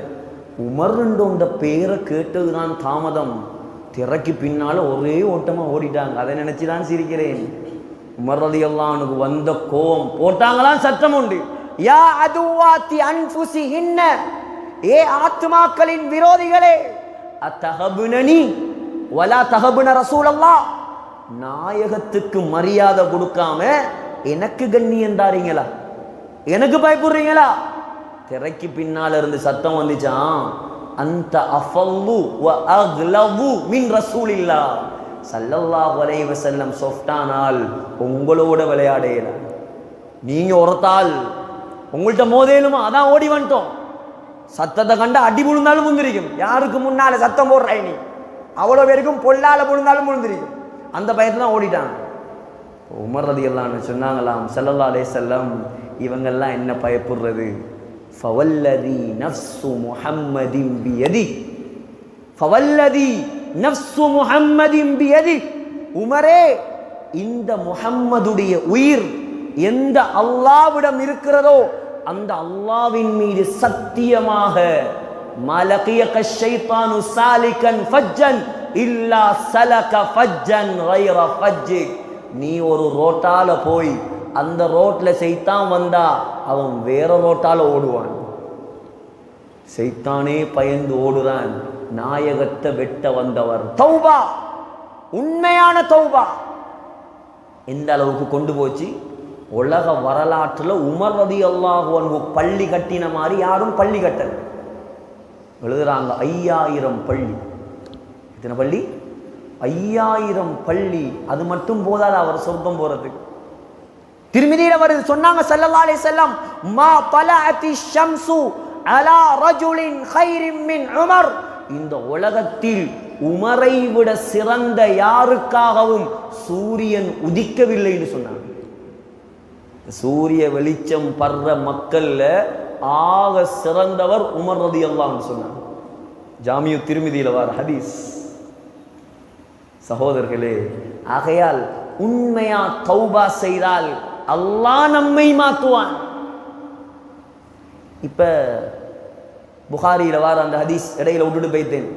உமர்ன்ற பேரை கேட்டதுதான் தாமதம், திரைக்கு பின்னால ஒரே ஓட்டமா ஓடிட்டாங்க. அதை நினைச்சுதான் சிரிக்கிறேன். உமர் ரலியல்லாஹு அன்ஹு வந்த கோபம் போட்டாங்களாம், சத்தம் உண்டு. யா அதுவாத்தி அன்ஃபுஸிஹின்ன, ஏ ஆத்மாக்களின் விரோதிகளே, அத்தஹபுனனி வலா தஹபுன ரசூலல்லாஹ், நாயகத்துக்கு மரியாதை கொடுக்காம எனக்கு கண்ணியம் தாரீங்களா? எனக்கு பயப்படுறீங்களா? திரைக்கு பின்னால இருந்து சத்தம் வந்துச்சான், அந்த அஃபல்லு வ அக்லவு மின் ரசூலில்லாஹ் ஸல்லல்லாஹு அலைஹி வஸல்லம் சொஃப்டானால் உங்களோட விளையாடையில நீங்க ஒருத்தால் உங்கள்கிட்ட மோதேலுமா, அதான் ஓடி வந்துட்டோம். சத்தத்தை கண்ட அடி விழுந்தாலும் முந்திரிக்கும். யாருக்கு முன்னால சத்தம் போடுறாய் நீ, அவ்வளோ பேருக்கும் பொல்லால விழுந்தாலும் முழுந்திரிக்கும். அந்த பயத்துல தான் ஓடிட்டாங்க. உமர் ரலியல்லாஹு அன்ஹு சொன்னாங்களாம், ஸல்லல்லாஹு அலைஹி வஸல்லம் இவங்கெல்லாம் என்ன பயப்படுறது? ஃபவல்லதி நஃப்ஸு முஹம்மதின் பியதி, ஃபவல்லதி நஃப்ஸு முஹம்மதின் பியதி, உமரே இந்த முஹம்மதுடைய உயிர் எந்த அல்லாஹ்விடம் இருக்கிறதோ அந்த அல்லாஹ்வின் மீது சத்தியமாக மலகியக ஷைத்தானு சாலிகன் ஃபஜ்ஜன் இல்லா சலக ஃபஜ்ஜன் கைர ஃபஜ்ஜிக். நீ ஒரு ரோட்டால போய் அந்த ரோட்ல சைத்தான் வந்தா அவன் வேற ரோட்டால ஓடுவான். சைத்தானே பயந்து ஓடுறான், நாயகத்தை வெட்ட வந்தவர். தௌபா, உண்மையான தௌபா எந்த அளவுக்கு கொண்டு போச்சு? உலக வரலாற்றுல உமர் ரலியல்லாஹு அன்ஹு பள்ளி கட்டின மாதிரி யாரும் பள்ளி கட்டல. எழுதுறாங்க 5000 பள்ளி. எத்தனை பள்ளி? 5000 பள்ளி. அது மட்டும் போதாது அவர் சொர்க்கம் போறதுக்கு. திருமதியில வருது, சொன்னாங்க ஸல்லல்லாஹு அலைஹி வஸல்லம், மா தலஅத்தி ஷம்சு அலா ரஜுலின் கைரின் மின் உமர். இந்த உலகத்தில் உமரை விட சிறந்த யாருக்காகவும் சூரியன் உதிக்கவில்லைன்னு சொன்னாங்க. சூரிய வெளிச்சம் படுற மக்கள்ல ஆக சிறந்தவர் உமர் ரலியல்லாஹு அன்ஹு சொன்னாங்க. ஜாமியு திருமிதியில வர ஹதீஸ். சகோதரர்களே, ஆகையால் உண்மையா தௌபா செய்தால் அல்லாஹ் நம்மை மாற்றுவான். இப்ப புகாரியில வர அந்த ஹதீஸ் இடையில விட்டுட்டு போய்த்தேன்.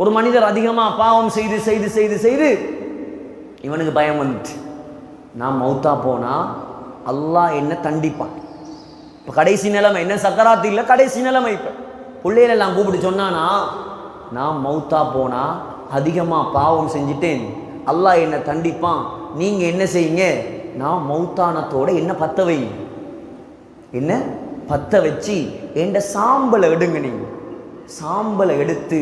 ஒரு மனிதர் அதிகமா பாவம் செய்து செய்து செய்து செய்து இவனுக்கு பயம் வந்துட்டு, நான் மௌத்தா போனா அல்லாஹ் என்ன தண்டிப்பான். இப்ப கடைசி நிலைமை என்ன, சக்கராத்து இல்லை, கடைசி நிலைமை. இப்ப பிள்ளைகளெல்லாம் கூப்பிட்டு சொன்னானா, நான் மௌத்தா போனா அதிகமா பாவம் செஞ்சிட்டேன், அல்லாஹ் என்ன தண்டிப்பான். நீங்க என்ன செய்யுங்க, நான் மௌத்தானத்தோட என்ன பத்த வை, என்ன பத்த வச்சு என்ற சாம்பலை எடுங்க. நீங்க சாம்பலை எடுத்து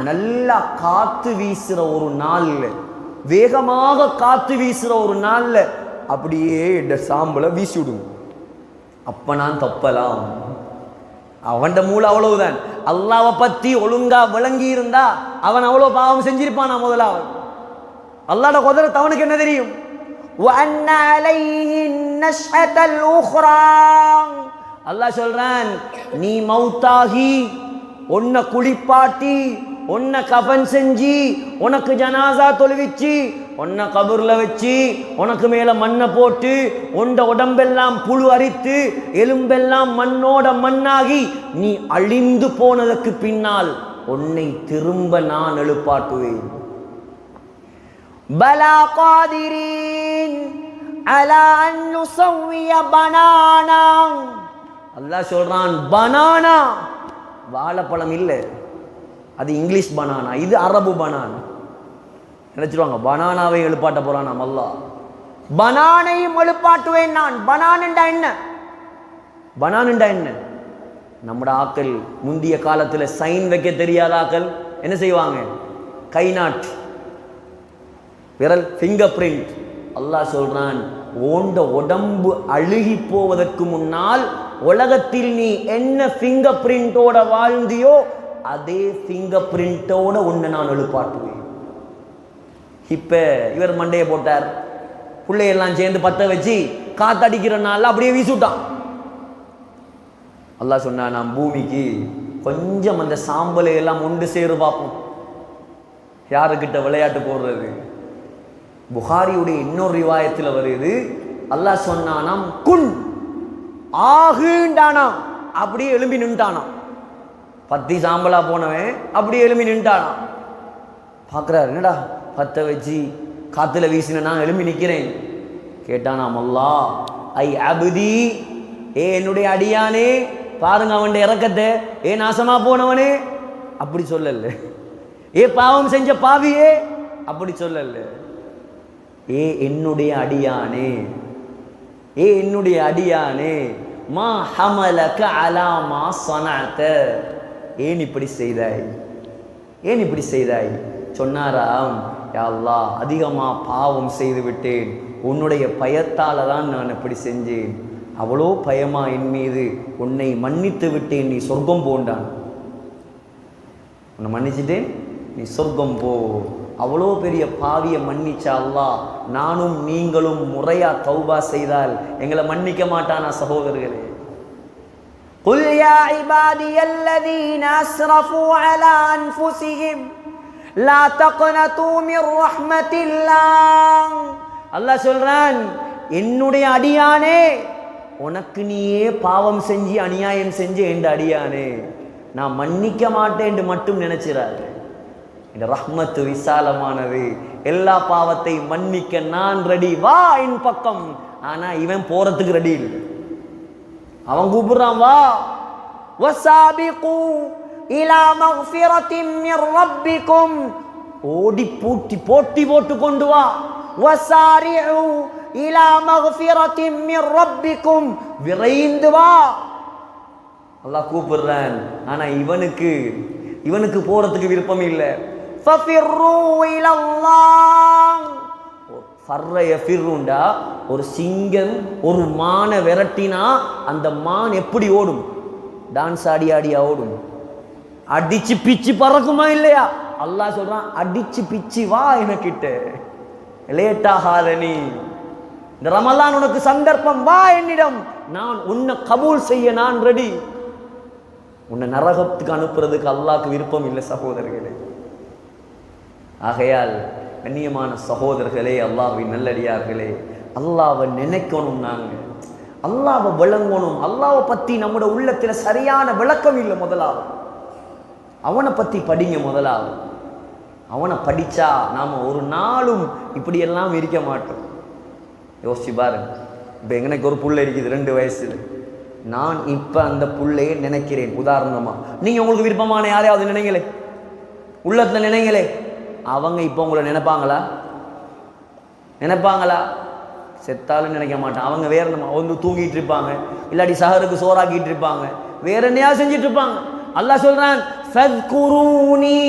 நல்லா காத்து வீசுற ஒரு நாள்ல, வேகமாக காத்து வீசுற ஒரு நாள்ல அப்படியே என்ற சாம்பலை வீசி விடுங்க. அப்ப நான் தப்பலாம். அவன் மூளை அவ்வளவுதான். அல்லாஹ்வை பத்தி ஒழுங்கா விளங்கி இருந்தா அவன் அவ்வளவு பாவம் செஞ்சிருப்பான். முதலாவது அல்லாஹ்வோட குதிரத் அவனுக்கு என்ன தெரியும்? அல்லாஹ் சொல்றான், நீ மௌத்தாகி உன்னை குளிப்பாட்டி உன்னை கஃன் செஞ்சு உனக்கு ஜனாசா தொழுவிச்சு உன்னை கபூர்ல வச்சு உனக்கு மேல மண்ணை போட்டு உண்ட உடம்பெல்லாம் புழு அரித்து எலும்பெல்லாம் மண்ணோட மண்ணாகி நீ அழிந்து போனதற்கு பின்னால் உன்னை திரும்ப நான் எழுப்பாட்டுவேன். பலா காதிரீன் அலா அன் நுஸவ்விய பனானா. அல்லாஹ் சொல்றான், பனானா வாழைப்பழம் இல்லை, அது இங்கிலீஷ் பனானா, இது அரபு பனானா. நினைச்சிருவாங்க பனானாவை எழுப்பாட்ட போறான் அல்லாஹ். பனானையும் எழுப்பாட்டுவேன் நான். பனானுண்டா என்ன? பனானுண்டா என்ன? நம்மட ஆக்கள் முந்திய காலத்துல சைன் வைக்க தெரியாத ஆக்கள் என்ன செய்வாங்க? கை நாட்டு விரல், ஃபிங்கர் பிரிண்ட். அல்லாஹ் சொல்றான், ஓண்ட உடம்பு அழுகி போவதற்கு முன்னால் உலகத்தில் நீ என்ன ஃபிங்கர் பிரிண்டோட வாழ்ந்தியோ அதே ஃபிங்கர் பிரிண்டோட உன்னை நான் எழுப்பாட்டுவேன். இப்ப இவர் மண்டையை போட்டார், பிள்ளையெல்லாம் சேர்ந்து பத்த வச்சு காத்தடிக்கிறனால அப்படியே வீசுட்டான். அல்லாஹ் சொன்னா, நான் பூமிக்கு கொஞ்சம் அந்த சாம்பலை எல்லாம் ஒன்று சேரு பார்ப்போம், யாருக்கிட்ட விளையாட்டு போடுறது. புகாரியுடைய இன்னொரு ரிவாயத்தில் வருது, அல்லாஹ் சொன்னானாம், குன் ஆகுண்டானாம், அப்படியே எழும்பி நின்றானாம். பத்தி சாம்பலா போனவன் அப்படியே எழும்பி நின்றானாம். பார்க்குறாரு, என்னடா பத்த வச்சு காத்துல வீசின நான் எழும்பி நிற்கிறேன். கேட்டானாம் அல்லாஹ், ஐ அபுதி, ஏ என்னுடைய அடியானே, பாருங்க அவன் இறக்கத்தை, ஏ நாசமா போனவனே, அப்படி சொல்லல. ஏ பாவம் செஞ்ச பாவியே, அப்படி சொல்லல. ஏ என்னுடைய அடியானே, ஏ என்னுடைய அடியானே, மா ஹமலக அலா மா ஸனஅத, ஏன் இப்படி செய்தாய், ஏன் இப்படி செய்தாய்? சொன்னாராம், யா அல்லாஹ், அதிகமா பாவம் செய்து விட்டேன், உன்னுடைய பயத்தால தான் நான் இப்படி செஞ்சேன். அவ்வளோ பயமா என் மீது, உன்னை மன்னித்து விட்டேன், நீ சொர்க்கம் போண்டான். உன்னை மன்னிச்சிட்டேன், நீ சொர்க்கம் போ. அவ்வளோ பெரிய பாவியை மன்னிச்சா அல்லாஹ், நானும் நீங்களும் முறையா தௌபா செய்தால் எங்களை மன்னிக்க மாட்டானா? சகோதரர்களே, قل يا عبادي الذين أسرفوا على أنفسهم لا تقنطوا من رحمة الله. அல்லாஹ் சொல்றான், என்னுடைய அடியானே, உனக்கு நீயே பாவம் செஞ்சு அநியாயம் செஞ்சு என்ற அடியானே, நான் மன்னிக்க மாட்டேன் மட்டும் நினைச்சிடாரு. இந்த ரஹ்மத்து விசாலமானது, எல்லா பாவத்தையும் மன்னிக்க நான் ரெடி, வா என் பக்கம். ஆனா இவன் போறதுக்கு ரெடி இல்லை. அவன் கூப்பிடுறான், வா வஸாபிகு இலா மக்ஃபிரத்தின் மிர் ரப்பிக்கும், ஓடி போட்டி போட்டு கொண்டு வா. வஸாரிஉ இலா மக்ஃபிரத்தின் மிர் ரப்பிக்கும், விரைந்து வா. அல்லாஹ் கூப்பிடுறான். ஆனா இவனுக்கு போறதுக்கு விருப்பம் இல்லை. ஃபஃபிர்ரு இலல்லாஹ், ஃபர்ர யஃபிர்ருண்டா ஒரு சிங்கம் ஒரு மானை விரட்டினா அந்த மான் எப்படி ஓடும்? டான்ஸ் ஆடியா ஓடும். அடிச்சு பிச்சு பறக்குமா இல்லையா? அல்லாஹ் சொல்றான், அடிச்சு பிச்சு வா எனக்கிட்ட, லேட்டாகாத நீ. இந்த ரமலான் உனக்கு சந்தர்ப்பம், வா என்னிடம், நான் உன்னை கபூல் செய்ய நான் ரெடி. உன்னை நரகத்துக்கு அனுப்புறதுக்கு அல்லாஹ்க்கு விருப்பம் இல்லை சகோதரர்களே. ஆகையால் கண்ணியமான சகோதரர்களே, அல்லாஹ்வின் நல்லடியார்களே, அல்லாஹ்வை நினைக்கணும், நாங்க அல்லாஹ்வை விளங்கணும். அல்லாஹ்வை பத்தி நம்முடைய உள்ளத்துல சரியான விளக்கம் இல்லை. முதலாவது அவனை பத்தி படிங்க. முதலாவது அவனை படிச்சா நாம ஒரு நாளும் இப்படியெல்லாம் இருக்க மாட்டோம். யோசிச்சு பாருங்க. இப்போ எனக்கு ஒரு புள்ள இருக்குது 2 வயசுல. நான் இப்போ அந்த புள்ளையை நினைக்கிறேன். உதாரணமா நீங்க உங்களுக்கு விருப்பமான யாரையாவது நினைங்களே, உள்ளத்துல நினைங்களே. அவங்க இப்போ உங்களை நினைப்பாங்களா? செத்தாலும் நினைக்க மாட்டான். அவங்க வேற வந்து தூங்கிட்டு இருப்பாங்க, இல்லாட்டி சஹருக்கு சோறாக்கிட்டு இருப்பாங்க, வேற என்னையா செஞ்சிட்டு இருப்பாங்க. அல்லாஹ் சொல்றான், ஃபத்குரூனி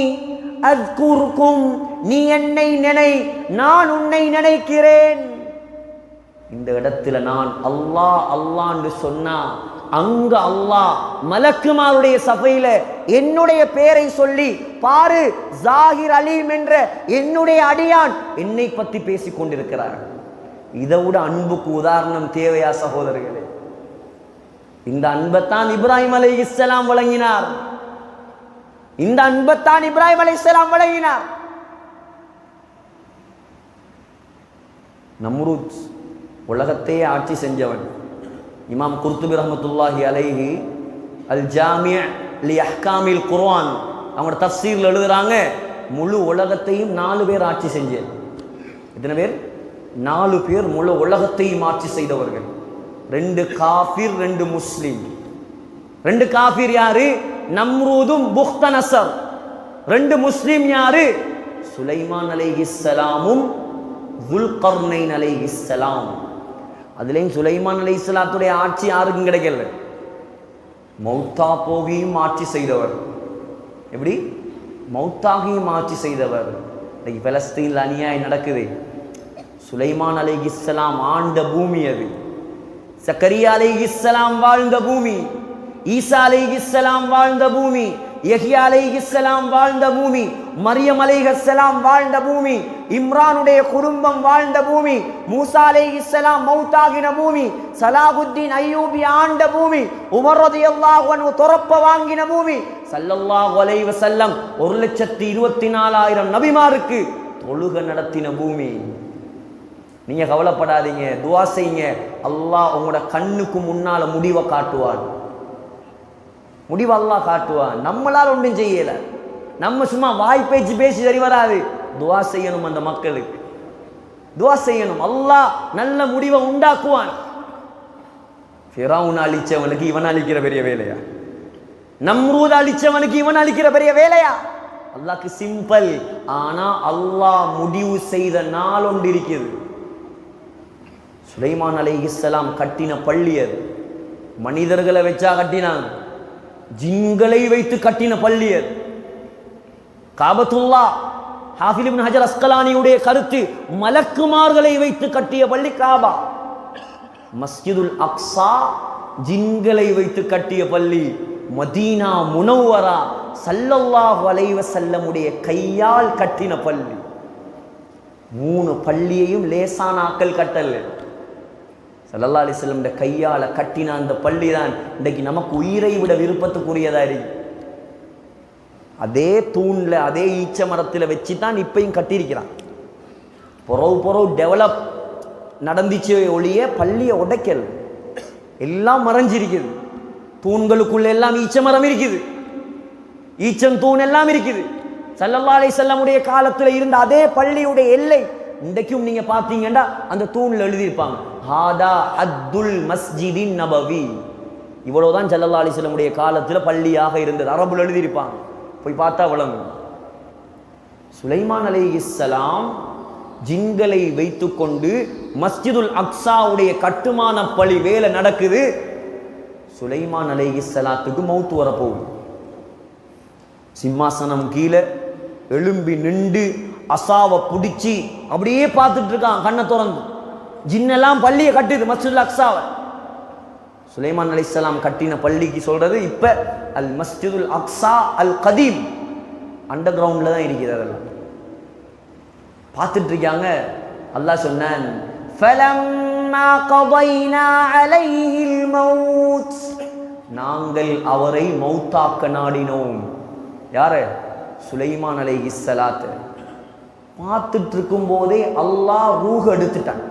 அத்குருக்கும், நீ என்னை நினை, நான் உன்னை நினைக்கிறேன். இந்த இடத்துல நான் அல்லாஹ் என்று சொன்னா, அங்க அல்லாஹ் மலக்குமாருடைய சபையில என்னுடைய பெயரை சொல்லி பாரு, ஜாகிர் அலீம் என்ற என்னுடைய அடியான் என்னை பத்தி பேசிக் கொண்டிருக்கிறார். இதை விட அன்புக்கு உதாரணம் தேவையா சகோதரர்களே? இந்த அன்பைத்தான் இப்ராஹிம் அலைஹிஸ்ஸலாம் வழங்கினார். இந்த அன்பைத்தான் இப்ராஹிம் அலைஹிஸ்ஸலாம் வழங்கினார். நம்ரூத் உலகத்தையே ஆட்சி செஞ்சவன். இமாம் குர்துபி ரஹ்மத்துல்லாஹி அலைஹி அல் ஜாமி' லி அஹ்காமில் குர்ஆன் அவங்க தஃசீர்ல எழுதுறாங்க, முழு உலகத்தையும் 4 பேர் ஆட்சி செஞ்சேன். எத்தனை பேர்? 4 பேர் முழு உலகத்தையும் ஆட்சி செய்தவர்கள். 2 காஃபிர் 2 முஸ்லிம். 2 காஃபிர் யாரு? நம்ரூதும் புக்தனசர். 2 முஸ்லிம் யாரு? சுலைமான் அலைஹிஸ்ஸலாமும் துல்கர்னைன் அலைஹிஸ்ஸலாம். அதுலேயும் சுலைமான் அலைஹிஸ்ஸலாத்துடைய ஆட்சி யாருக்கும் கிடைக்கல. மௌத்தா போகியும் ஆட்சி செய்தவர். எப்படி? மௌத்தாகியும் ஆட்சி செய்தவர். இன்னைக்கு பலஸ்தீனில் அநியாயம் நடக்குது. சுலைமான் அலைஹிஸ்ஸலாம் ஆண்ட பூமி அது. சக்கரியா அலைஹிஸ்ஸலாம் வாழ்ந்த பூமி, ஈசா அலைஹிஸ்ஸலாம் வாழ்ந்த பூமி, யஹ்யா அலைஹிஸ்ஸலாம் வாழ்ந்த பூமி, மரியம் அலைஹிஸ்ஸலாம் வாழ்ந்த பூமி, இம்ரானுடைய குடும்பம் வாழ்ந்த பூமி, மூசா அலைஹிஸ்ஸலாம் மௌத்தாகின பூமி, சலாஹுத்தீன் அய்யூபி ஆண்ட பூமி, உமர் ரலியல்லாஹு அன்ஹு துறப்ப வாங்கின பூமி, ஸல்லல்லாஹு அலைஹி வஸல்லம் 1,24,000 நபிமாருக்கு தொழுக நடத்தின பூமி. நீங்க கவலைப்படாதீங்க, துஆ செய்யுங்க. அல்லாஹ் உங்களோட கண்ணுக்கு முன்னால முடிவை காட்டுவான். முடிவு அல்லாஹ் காட்டுவான். நம்மளால் ஒன்றும் செய்யல. நம்ம சும்மா வாய் பேச்சு பேசி சரி வராது. துஆ செய்யணும், அந்த மக்களுக்கு துஆ செய்யணும். அல்லாஹ் நல்ல முடிவை உண்டாக்குவான். ஃபிரௌன் அழிச்சவனுக்கு இவன் அழிக்கிற பெரிய வேலையா? நம்ரூத் அழிச்சவனுக்கு இவன் அழிக்கிற பெரிய வேலையா? அல்லாஹ்க்கு சிம்பிள். ஆனா அல்லாஹ் முடிவு செய்த நாள் ஒன்று இருக்குது. சுலைமான் அலைஹிஸ்ஸலாம் கட்டின பள்ளி அது. மனிதர்களை வச்சா கட்டினாங்க, ஜின்களை வைத்து கட்டின பள்ளி அது. காபத்துல்லா, ஹாஃபிஸ் இப்னு ஹஜர் அஸ்கலானியுடைய கருத்து, மலக்குமார்களை வைத்து கட்டிய பள்ளி காபா. மஸ்ஜிதுல் அக்ஸா ஜின்களை வைத்து கட்டிய பள்ளி. மதீனா முனவ்வரா ஸல்லல்லாஹு அலைஹி வஸல்லமுடைய கையால் கட்டின பள்ளி. 3 பள்ளியையும் லேசான ஆக்கள் கட்டல. ஸல்லல்லாஹு அலைஹி வஸல்லம் கையால கட்டின அந்த பள்ளி தான் இன்றைக்கு நமக்கு உயிரை விட விருப்பத்துக்குரியதா இருக்கு. அதே தூண்ல அதே ஈச்ச மரத்தில் வச்சு தான் இப்பையும் கட்டியிருக்கிறான். பொறவு டெவலப் நடந்துச்சு ஒழிய பள்ளியை உடைக்கல். எல்லாம் மறைஞ்சிருக்குது. தூண்களுக்குள்ள எல்லாம் ஈச்ச மரம் இருக்குது. ஈச்சந்தூண் எல்லாம் இருக்குது. ஸல்லல்லாஹு அலைஹி வஸல்லமுடைய காலத்தில் இருந்த அதே பள்ளியுடைய எல்லை இன்றைக்கும் நீங்க பார்த்தீங்கன்னா அந்த தூண்ல எழுதியிருப்பாங்க ஹாதா அத்துல் மஸ்ஜிதின் நபவி. இவ்வளவுதான் ஸல்லல்லாஹு அலைஹி வஸல்லமுடைய காலத்தில் பள்ளியாக இருந்தது. அரபுல எழுதியிருப்பாங்க, போய் பார்த்தா விளங்கும். சுலைமான் அலைஹிஸ்ஸலாம் ஜின்களை வைத்துக்கொண்டு மஸ்ஜிதுல் அக்ஸாவுடைய கட்டுமான பணி வேலை நடக்குது. சுலைமான் அலைஹிஸ்ஸலாத்துக்கு மௌத் வரப்போகுது. சிம்மாசனம் கீழே எழும்பி நின்று அசாவை பிடிச்சி அப்படியே பார்த்துட்டு இருக்கான் கண்ணை திறந்து. ஜின்னெல்லாம் பள்ளியை கட்டுது மஸ்ஜிதுல் அக்ஸாவை. சுலைமான் அலைஹிஸ்ஸலாம் கட்டின பள்ளிக்கு சொல்றது இப்ப அல் மஸ்ஜிதுல் அக்ஸா அல் கதீம், அண்டர் கிரவுண்ட்ல தான் இருக்குது. அதெல்லாம் பார்த்துட்டு இருக்காங்க. அல்லாஹ் சொன்னான் ஃபலம்மா கதைனா அலைஹில் மௌத், நாங்கள் அவரை மௌத்தாக்க நாடினோம். யாரு? சுலைமான் அலைஹிஸ்ஸலாத். பார்த்துட்டு இருக்கும் போதே அல்லாஹ் ரூஹ் எடுத்துட்டான்.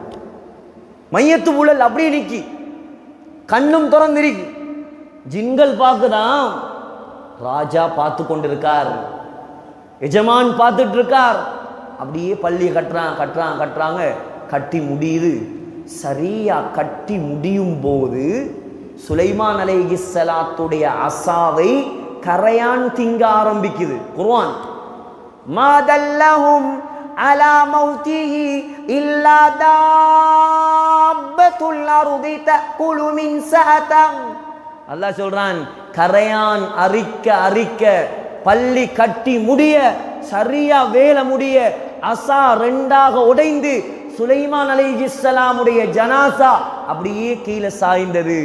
மையத்து உழல் அப்படியே நிக்கி, கண்ணும் திறந்திருக்கு. ஜின்கள் பார்க்குதான், ராஜா பார்த்து கொண்டிருக்கார், எஜமான் பார்த்துட்டு இருக்கார். அப்படியே பள்ளியை கட்டுறாங்க. கட்டி முடியுது. சரியா கட்டி முடியும் போது சுலைமான் அலைஹிஸ்ஸலாத்துடைய அசாவை கரையான் திங்க ஆரம்பிக்குது. குர்ஆன் மாதல்லஹும் அலா மௌதிஹி இல்லா தாப்பத்துல் அர்தி தஅகுலு மின் சஅதம். அல்லாஹ் சொல்றான், கரையான் அரிக்க பள்ளி கட்டி முடிய, சரியா வேலை முடிய, அசா ரெண்டாக உடைந்து சுலைமான் அலைஹிஸ்ஸலாமுடைய ஜனாசா அப்படியே கீழே சாய்ந்தது.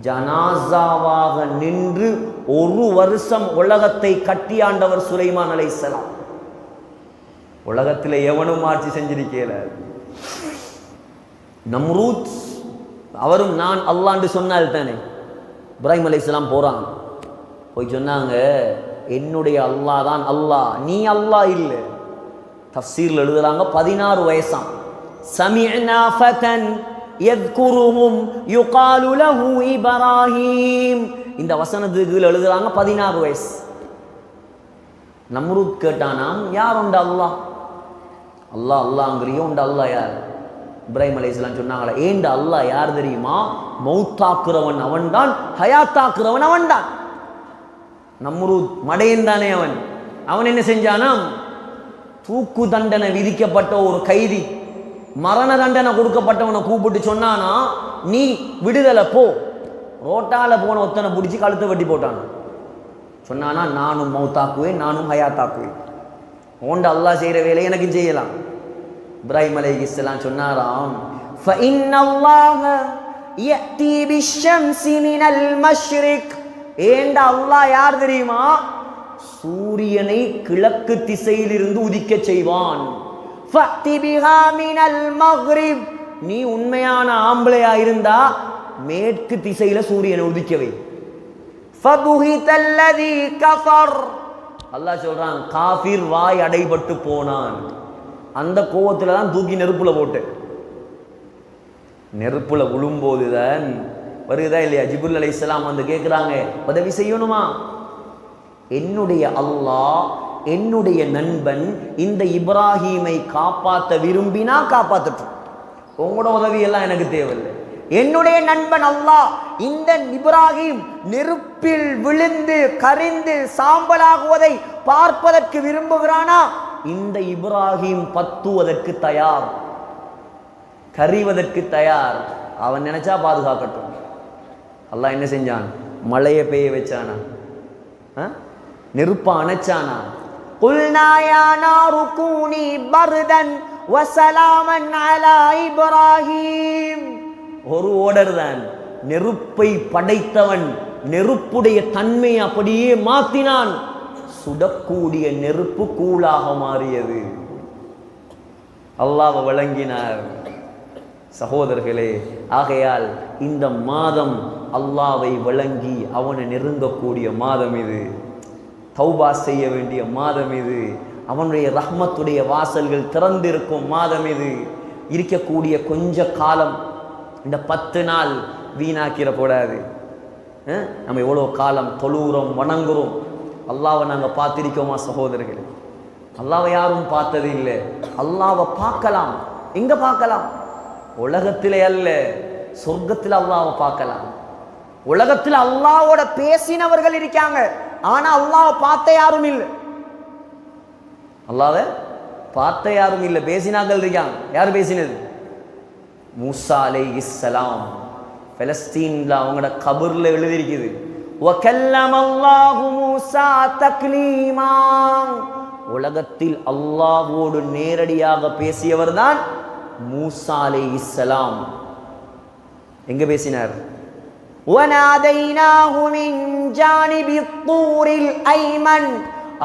ஜனாசாவாக நின்று 1 வருஷம் உலகத்தை கட்டியாண்டவர் சுலைமான் அலைஹிஸ்ஸலாம். உலகத்தில் எவனும் ஆட்சி செஞ்சிருக்கல. நம்ரூத் அவரும் நான் அல்லாஹ்னு சொன்னால் தானே. இப்ராஹிம் அலைஹிஸ்ஸலாம் போறாங்க, போய் சொன்னாங்க என்னுடைய அல்லாஹ் தான் அல்லாஹ், நீ அல்லாஹ் இல்லை. தஃப்சீர்ல எழுதுறாங்க 16 வயசாம். சமிஅனா ஃபதன் யذ்குருஹும் யுகாலு லஹு இப்ராஹீம். இந்த வசனத்துக்கு எழுதுறாங்க 16 வயசு. நம்ரூத் கேட்டானாம், யார் உண்ட அல்லாஹ்? அல்லாஹ்ங்கிறியோ உண்ட அல்லாஹ் யார்? இப்ராஹிம் அலைஹிஸ்ஸலாம் சொன்னாங்களா, ஏண்ட அல்லாஹ் யார் தெரியுமா? மௌத்தாக்குறவன் அவன்தான், ஹயாத்தாக்குறவன் அவன்தான். நம்ரூத் மடையன் தானே அவன் என்ன செஞ்சானாம், தூக்கு தண்டனை விதிக்கப்பட்ட ஒரு கைதி, மரண தண்டனை கொடுக்கப்பட்டவனை கூப்பிட்டு சொன்னானா, நீ விடுதலை போ. ரோட்டால போன ஒத்தனை பிடிச்சி கழுத்தை வெட்டி போட்டான். சொன்னானா, நானும் மௌத்தாக்குவேன், நானும் ஹயாத்தாக்குவேன். ஓண்ட அல்லாஹ் செய்கிற வேலையை எனக்கு செய்யலாம். இப்ராஹிம் அலைஹிஸ்ஸலாம் சொன்னாராம், ஃபஇன்னல்லாஹ யஅதி பிஷ்ஷம்ஸி மினல் மஷ்ரிக். ஏண்ட அல்லாஹ் யார் தெரியுமா? சூரியனை கிழக்கு திசையிலிருந்து உதிக்க செய்வான். ஃபஅதி பிஹா மினல் மக்ரிப். நீ உண்மையான ஆம்பளையா இருந்தா மேற்கு திசையில சூரியனை உதிக்கவை. ஃபபுஹிதல்லதி கஃபர். அல்லாஹ் சொல்றான், காஃபிர் வாய் அடைபட்டு போனான். அந்த கோவத்துல தான் தூக்கி நெருப்புல போட்டு, நெருப்புல விழும்போதுதான் வருகுதா இல்லையா? ஜிப்ரீல் அலைஹிஸ்ஸலாம் வந்து கேட்குறாங்க, உதவி செய்யணுமா? என்னுடைய அல்லாஹ், என்னுடைய நண்பன் இந்த இப்ராஹீமை காப்பாற்ற விரும்பினா காப்பாற்றட்டும், உங்களோட உதவி எல்லாம் எனக்கு தேவையில்லை. என்னுடைய நண்பன் அல்லாஹ் இந்த இப்ராஹீம் நெருப்பில் விழுந்து கரிந்து சாம்பலாகுவதை பார்ப்பதற்கு விரும்புகிறானா, இந்த இப்ராஹீம் பத்துவதற்கு தயார், கரிவதற்கு தயார். அவன் நினைச்சா பாதுகாக்கட்டும். அல்லாஹ் என்ன செஞ்சான்? மழையை பெய்ய வச்சானா, நெருப்ப அணைச்சானா. குல்னா யா நாரு கூனி பர்தன் வஸலாமன் அலா இப்ராஹீம். ஒரு ஓடர் தான். நெருப்பை படைத்தவன் நெருப்புடைய தன்மையை அப்படியே மாத்தினான். சுடக்கூடிய நெருப்பு கூழாக மாறியது. அல்லாஹ் வழங்கினார். சகோதரர்களே, ஆகையால் இந்த மாதம் அல்லாஹ்வை வழங்கி அவனை நெருங்கக்கூடிய மாதம் இது. தௌபா செய்ய வேண்டிய மாதம் இது. அவனுடைய ரஹ்மத்துடைய வாசல்கள் திறந்திருக்கும் மாதம் இது. இருக்கக்கூடிய கொஞ்ச காலம், இந்த 10 நாள் வீணாக்கிற கூடாது. நம்ம எவ்வளோ காலம் தொழுகிறோம், வணங்குறோம். அல்லாவை நாங்கள் பார்த்திருக்கோமா சகோதரர்களே? அல்லாவை யாரும் பார்த்தது இல்லை. அல்லாவை பார்க்கலாம். எங்க பார்க்கலாம்? உலகத்திலே அல்ல, சொர்க்கத்தில் அல்லாவை பார்க்கலாம். உலகத்தில் அல்லாவோட பேசினவர்கள் இருக்காங்க, ஆனா அல்லாவை பார்த்த யாரும் இல்லை. அல்லாவை பார்த்த யாரும் இல்லை, பேசினார்கள் இருக்காங்க. யார் பேசினது? மூசா அலைஹிஸ்ஸலாம். பலஸ்தீன்ல அவங்களோட கபர்ல எழுதியிருக்குது, வகல்லம அல்லாஹு மூசா தக்லீமா. உலகத்தில் அல்லாஹ்வோடு நேரடியாக பேசியவர் தான் மூசா அலைஹிஸ்ஸலாம். எங்க பேசினார்? வநாதைனாஹு மின் ஜானிபித் தூரில் ஐமன்.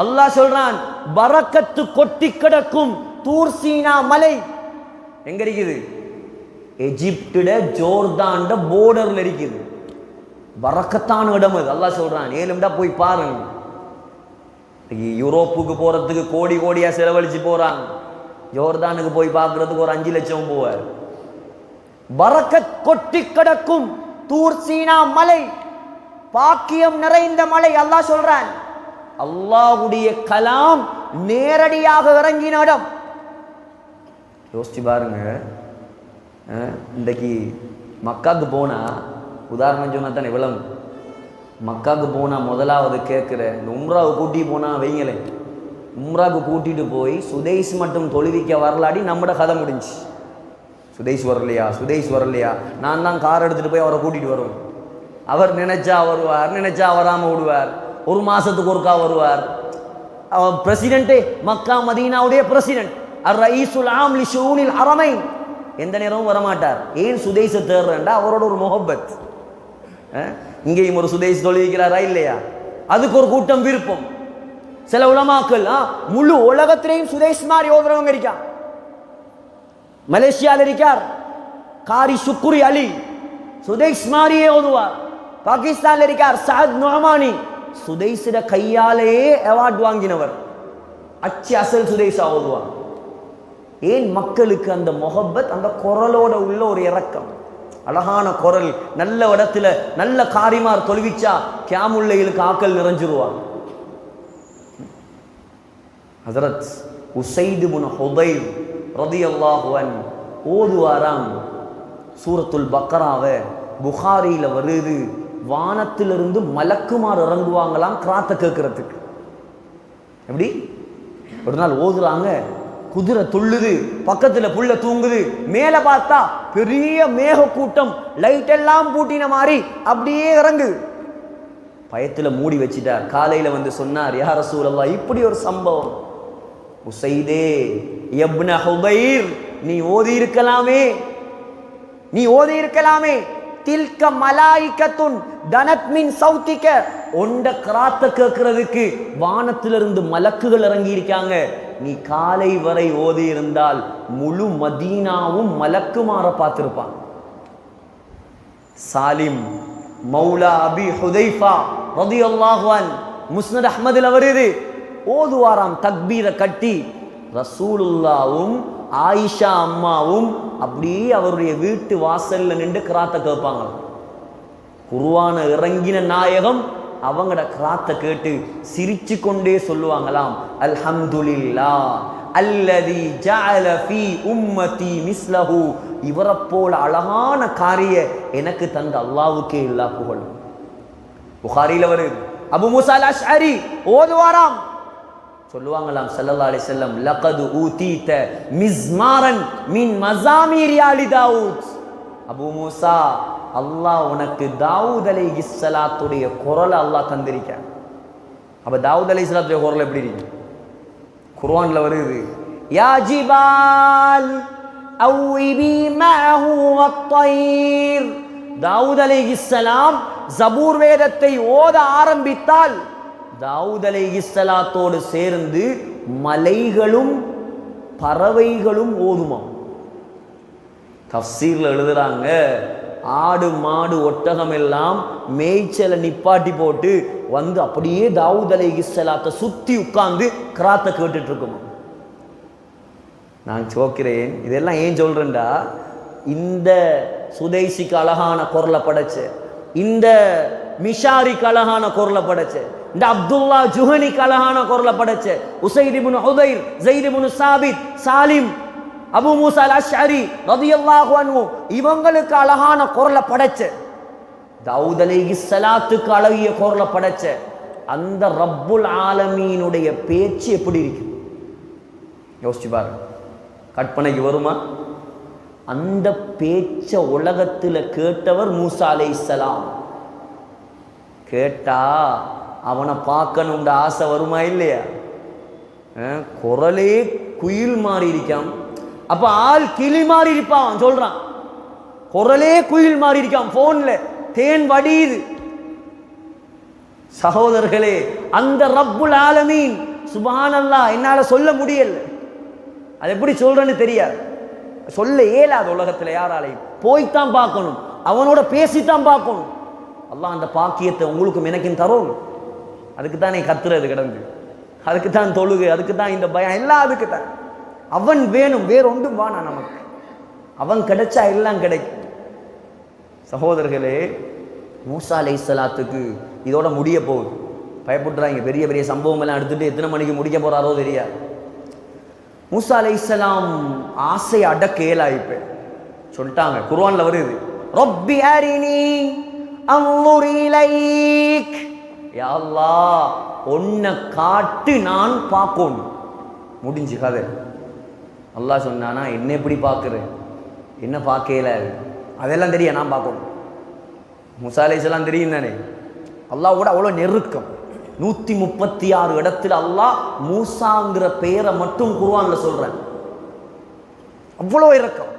அல்லாஹ் சொல்றான், பரக்கத்து கொட்டி கிடக்கும் தூர் சீனா மலை எங்க இருக்குது? எஜிப்டுட ஜோர்தான்ட போர்டர்ல இருக்குது. பரக்கத்தான இடம் அது. அல்லாஹ் சொல்றான், ஏழும்டா போய் பாருங்க. யூரோப்புக்கு போறதுக்கு கோடி கோடியா செலவழிச்சு போறாங்க. ஜோர்தானுக்கு போய் பார்க்கறதுக்கு ஒரு 5 லட்சம் போவார். பரக்கத் கொட்டி கிடக்கும் தூர் சீனா மலை, பாக்கியம் நிறைந்த மலை. அல்லாஹ் சொல்றான், அல்லாஹ்வுடைய கலாம் நேரடியாக இறங்கின இடம். யோசிச்சு பாருங்க. இன்றைக்கு மக்காவுக்கு போனா, உதாரணம் சொன்னா தானே விளங்கும். மக்காவுக்கு போனா முதலாவது கேட்குற, இந்த உம்ராவை கூட்டி போனா வைங்களேன், உம்ராவுக்கு கூட்டிட்டு போய் சுதேஷ் மட்டும் தொழுவிக்க வரலாடி நம்மட கதை முடிஞ்சு. சுதேஷ் வரலையா, சுதேஷ் வரலையா, நான் தான் கார் எடுத்துட்டு போய் அவரை கூட்டிட்டு வருவேன். அவர் நினைச்சா வருவார், நினைச்சா வராம விடுவார். ஒரு மாசத்துக்கு ஒருக்கா வருவார். அவர் பிரசிடென்ட்டே, மக்கா மதீனாவுடைய பிரசிடென்ட், அர் ரயீசுல் ஆம் லி ஷூனில் ஹரமைன். எந்த நேரமும் வரமாட்டார். ஏன் சுதேஷை தேர்றேன்டா? அவரோட ஒரு முஹப்பத். இங்கேயும் ஒரு சுதேஷ் தொழுவிக்கிறாரா இல்லையா? அதுக்கு ஒரு கூட்டம் விருப்பம். சில உலமாக்கள் முழு உலகத்திலேயும் சுதேஷ் மாதிரி ஓதுறவங்க இருக்கா. மலேசியாவில் இருக்கார் காரி சுக்குரி அலி, சுதேஷ் மாதிரியே ஓதுவார். பாகிஸ்தான்ல இருக்கார் சஅத் நுஅமானி, சுதேஷிட கையாலேயே அவார்ட் வாங்கினவர். அச்சு அசல் சுதேஷா ஓதுவார். ஏன்? மக்களுக்கு அந்த முஹப்பத், அந்த குரலோட உள்ள ஒரு இரக்கம். அழகான குரல், நல்ல இடத்துல நல்ல காரிமார் தொழுவிச்சா கியாமுல்லைலுக்கு ஆக்கள் நிறைஞ்சிருவாங்க. ஹஜ்ரத் உஸைத் இப்னு ஹுதைர் ரலியல்லாஹு அன்ஹு ஓதுவாராம் சூரத்துல் பக்ராவை. புகாரியில வருது, வானத்திலிருந்து மலக்குமார் இறங்குவாங்களாம் கிராத்த கேட்கறதுக்கு. எப்படி? ஒரு நாள் ஓதுறாங்க, குதிரை துள்ளுது, பக்கத்துல புள்ள தூங்குது, மேல பார்த்தா பெரிய மேக கூட்டம், லைட் எல்லாம் பூட்டின மாதிரி அப்படியே இறங்குது. பயத்துல மூடி வச்சிட்டார். காலையில வந்து சொன்னார், யா ரசூலல்லாஹ், இப்படி ஒரு சம்பவம். உஸைதே இப்ன ஹுதைர், நீ ஓதி இருக்கலாமே, நீ ஓதி இருக்கலாமே. தில்க மலாயிகத்துன் தனத் மின் சௌதிக, ஒண்ட கிராத்த கேட்கிறதுக்கு வானத்திலிருந்து மலக்குகள் இறங்கி இருக்காங்க. நீ காலை வரை ஓதி இருந்தால் முழு மதீனாவும் மலக்குமார பார்த்திருப்பான். சாலிம் மௌலா அபி ஹுதைஃபா ரலியல்லாஹு அன்ஹு முஸ்னத் அஹ்மதுல வருது, ஓதுவாராம் தக்பீரை கட்டி. ரசூலுல்லாவும் ஆயிஷா அம்மாவும் அப்படியே அவருடைய வீட்டு வாசல்ல நின்று கிராத்த கேட்பாங்களாம். குர்ஆன இறங்கின நாயகம் அவங்களோட கிராத்த கேட்டு சிரிச்சு கொண்டே சொல்லுவாங்களாம், அல்ஹம்துலில்லாஹ் அல்லதி ஜஅல ஃபீ உம்மதி மிஸ்லஹு, இவரை போல அழகான காரிய எனக்கு தந்த அல்லாஹ்வுக்கே எல்லா புகழும். புகாரில வருது. அபு மூஸா அல் அஷ்அரி ஓதுவாராம், சொல்லுவாங்களாம் ஸல்லல்லாஹு அலைஹி வஸல்லம், லகத் ஊதீத மிஸ்மாரன் மின் மஸாமீர் ஆலி தாவூத். அபு மூஸா, அல்லாஹ் உனக்கு தாவூத் அலைஹிஸ்ஸலாத்துடைய குரலை அல்லாஹ் தந்திருக்கான். அப்ப தாவூத் அலைஹிஸ்ஸலாத்துடைய குரல் எப்படி இருக்கு? குர்ஆன்ல வருது, யா ஜிபால் அவ்விபி மஅஹு வத்-தைர். தாவூத் அலைஹிஸ்ஸலாம் ஜபூர் வேதத்தை ஓத ஆரம்பித்தால் தாவூத் அலைஹிஸ்ஸலாத்தோடு சேர்ந்து மலைகளும் பறவைகளும் ஓதுமாம். தஃப்சீர்ல எழுதுறாங்க, ஆடு மாடு ஒட்டகம் எல்லாம் மேய்ச்சலை நிப்பாட்டி போட்டு வந்து அப்படியே தாவூத் அலைஹிஸ்ஸலாத்தை சுத்தி உட்கார்ந்து கிராத்த கேட்டுட்டு இருக்குமா. நான் சோக்கிறேன், இதெல்லாம் ஏன் சொல்றேன்டா, இந்த சுதைசிக்கு அழகான குரலை படைச்ச, இந்த மிஷாரிக்கு அழகான குரலை படைச்ச, இந்த அப்துல்லா ஜுஹனிக்கு அழகான குரலை படைச்ச, உசைத் இப்னு ஹுதைர், ஸைத் இப்னு சாபித், சாலிம், அபு மூசா அல்-அஷ்அரி ரலியல்லாஹு அன்ஹு இவங்களுக்கு அழகான குரலை படைச்ச, தாவூத் அலைஹிஸ்ஸலாத்துக்கு அழகிய குரலை படைச்ச அந்த ரப்புல் ஆலமீனுடைய பேச்சு எப்படி இருக்கு யோசிச்சு பாருங்க. கற்பனைக்கு வருமா? அந்த பேச்ச உலகத்தில் கேட்டவர் மூசா அலைஹிஸ்ஸலாம். கேட்டா அவனை பார்க்கணும்ன்ற ஆசை வருமா இல்லையா? குரலே குயில் மாறி இருக்கான், அப்ப ஆள் கிளி மாறி இருப்பான் சொல்றான். குரலே குயில் மாறி இருக்கான், போன்ல தேன் வடியுது. சகோதரர்களே, அந்த ரப்புல் ஆலமீன் சுப்ஹானல்லாஹ் என்னால சொல்ல முடியல, அது எப்படி சொல்றேன்னு தெரியாது, சொல்ல இயலாத உலகத்துல யாராலையும். போய்த்தான் பார்க்கணும், அவனோட பேசித்தான் பார்க்கணும். அல்லாஹ் அந்த பாக்கியத்தை உங்களுக்கும் எனக்கும் தரும். அதுக்கு தான் நீ கத்துறது கிடந்து, அதுக்கு தான் தொழுகு, அதுக்கு தான் இந்த பயம், எல்லாம் அதுக்கு தான். அவன் வேணும், வேற ஒன்றும் வானா நமக்கு. அவன் கிடைச்சா எல்லாம் கிடைக்கும். சகோதரர்களே, மூசா அலைஹிஸ்ஸலாத்துக்கு இதோட முடிய போகுது. பயப்படுறாங்க, பெரிய பெரிய சம்பவம் எல்லாம் எடுத்துட்டு எத்தனை மணிக்கு முடிக்க போறாரோ தெரியாது. மூசா அலைஹிஸ்ஸலாம் ஆசை அடக்க இயலாயிப்ப சொல்லிட்டாங்க. குர்ஆன்ல வருது, ரப்பி அரினி அன்ظுர் இலைக், யா அல்லாஹ் உன்னை காட்டு நான் பார்க்கணும். முடிஞ்சு கதை. அல்லாஹ் சொன்னானா, என்ன எப்படி பார்க்குற, என்ன பார்க்கல, அதெல்லாம் தெரியும், நான் பார்க்கணும். மூசா அலைஹிஸ்ஸலாம் தெரியும் தானே, அல்லாஹ்வோட அவ்வளோ நெருக்கம். 136 இடத்துல அல்லாஹ் மூசாங்கிற பெயரை மட்டும் குர்ஆன்ல சொல்றேன். அவ்வளோ இரக்கம்.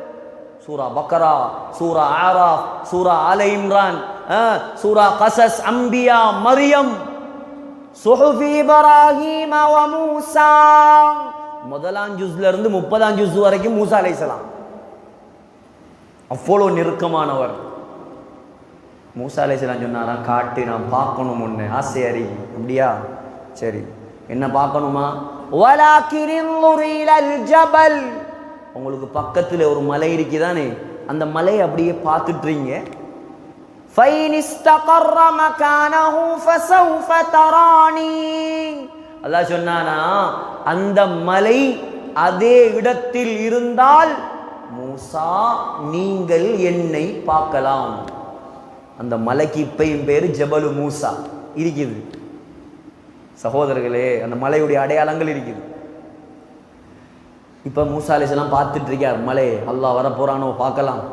சூரா பக்கரா, சூரா ஆராஃப், சூரா ஆல இம்ரான், சூரா கஸஸ், அம்பியா, மரியம், சுஹுஃபி இப்ராஹீம வ மூசா. முதலாம் ஜுஸ்ல இருந்து 30ஆம் ஜுஸ் வரைக்கும் மூசா அலைஹிஸ்ஸலாம். அவ்வளோ நெருக்கமானவர். மூசா அலைஹிஸ்ஸலாம் சொன்னாராம், காட்டு நான் பார்க்கணும் ஒன்று, ஆசை அறி. அப்படியா, சரி, என்ன பார்க்கணுமா? வலாக்கின் இன்ظுர் இலல் ஜபல், உங்களுக்கு பக்கத்தில் ஒரு மலை இருக்குதானே, அந்த மலையை அப்படியே பார்த்துட்றீங்க. ஃபைன் இஸ்தகர்ர மகானஹு ஃபஸௌஃப தரானி, அல்லாஹ் சொன்னானா, அந்த மலை அதே இடத்தில் இருந்தால் மூசா நீங்கள் என்னை பார்க்கலாம். அந்த மலைக்கு இப்பையும் பேரு ஜபலு மூசா இருக்குது. சகோதரர்களே, அந்த மலையுடைய அடையாளங்கள் இருக்குது. இப்போ மூசா அலைஹிஸ்ஸலாம் பார்த்துட்டு இருக்கார் மலை. அல்லாஹ் வரப்போறானோ பார்க்கலாம்,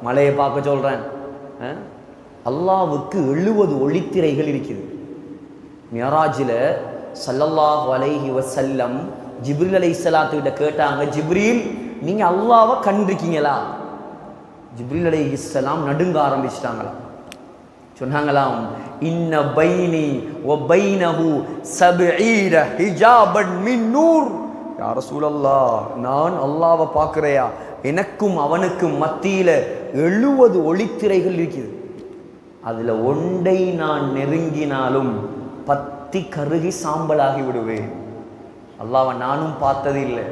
மலையை பார்க்க சொல்றேன். அல்லாஹ்வுக்கு 70 ஒளித்திரைகள் இருக்குது. மியராஜில் ஸல்லல்லாஹு அலைஹி வஸல்லம் ஜிப்ரீல் அலைஹிஸ்ஸலாத்து கிட்ட கேட்டாங்க, ஜிப்ரீல் நீங்க அல்லாஹ்வை கண்டிருக்கீங்களா? ஜிப்ரீல் அலைஹிஸ்ஸலாம் நடுங்க ஆரம்பிச்சிட்டாங்களா. சொன்னாங்களாம், இன்ன பைனி வ பைனஹு 70 ஹிஜாபன் மின் நூர். யா ரசூலல்லாஹ், நான் அல்லாஹ்வை பார்க்கறையா, எனக்கும் அவனுக்கும் மத்தியில 70 ஒளித்திரைகள் இருக்குது. அதுல ஒன்றை நான் நெருங்கினாலும் பத்தி கருகி சாம்பலாகி விடுவேன். அல்லாஹ்வை நானும் பார்த்தது இல்லை.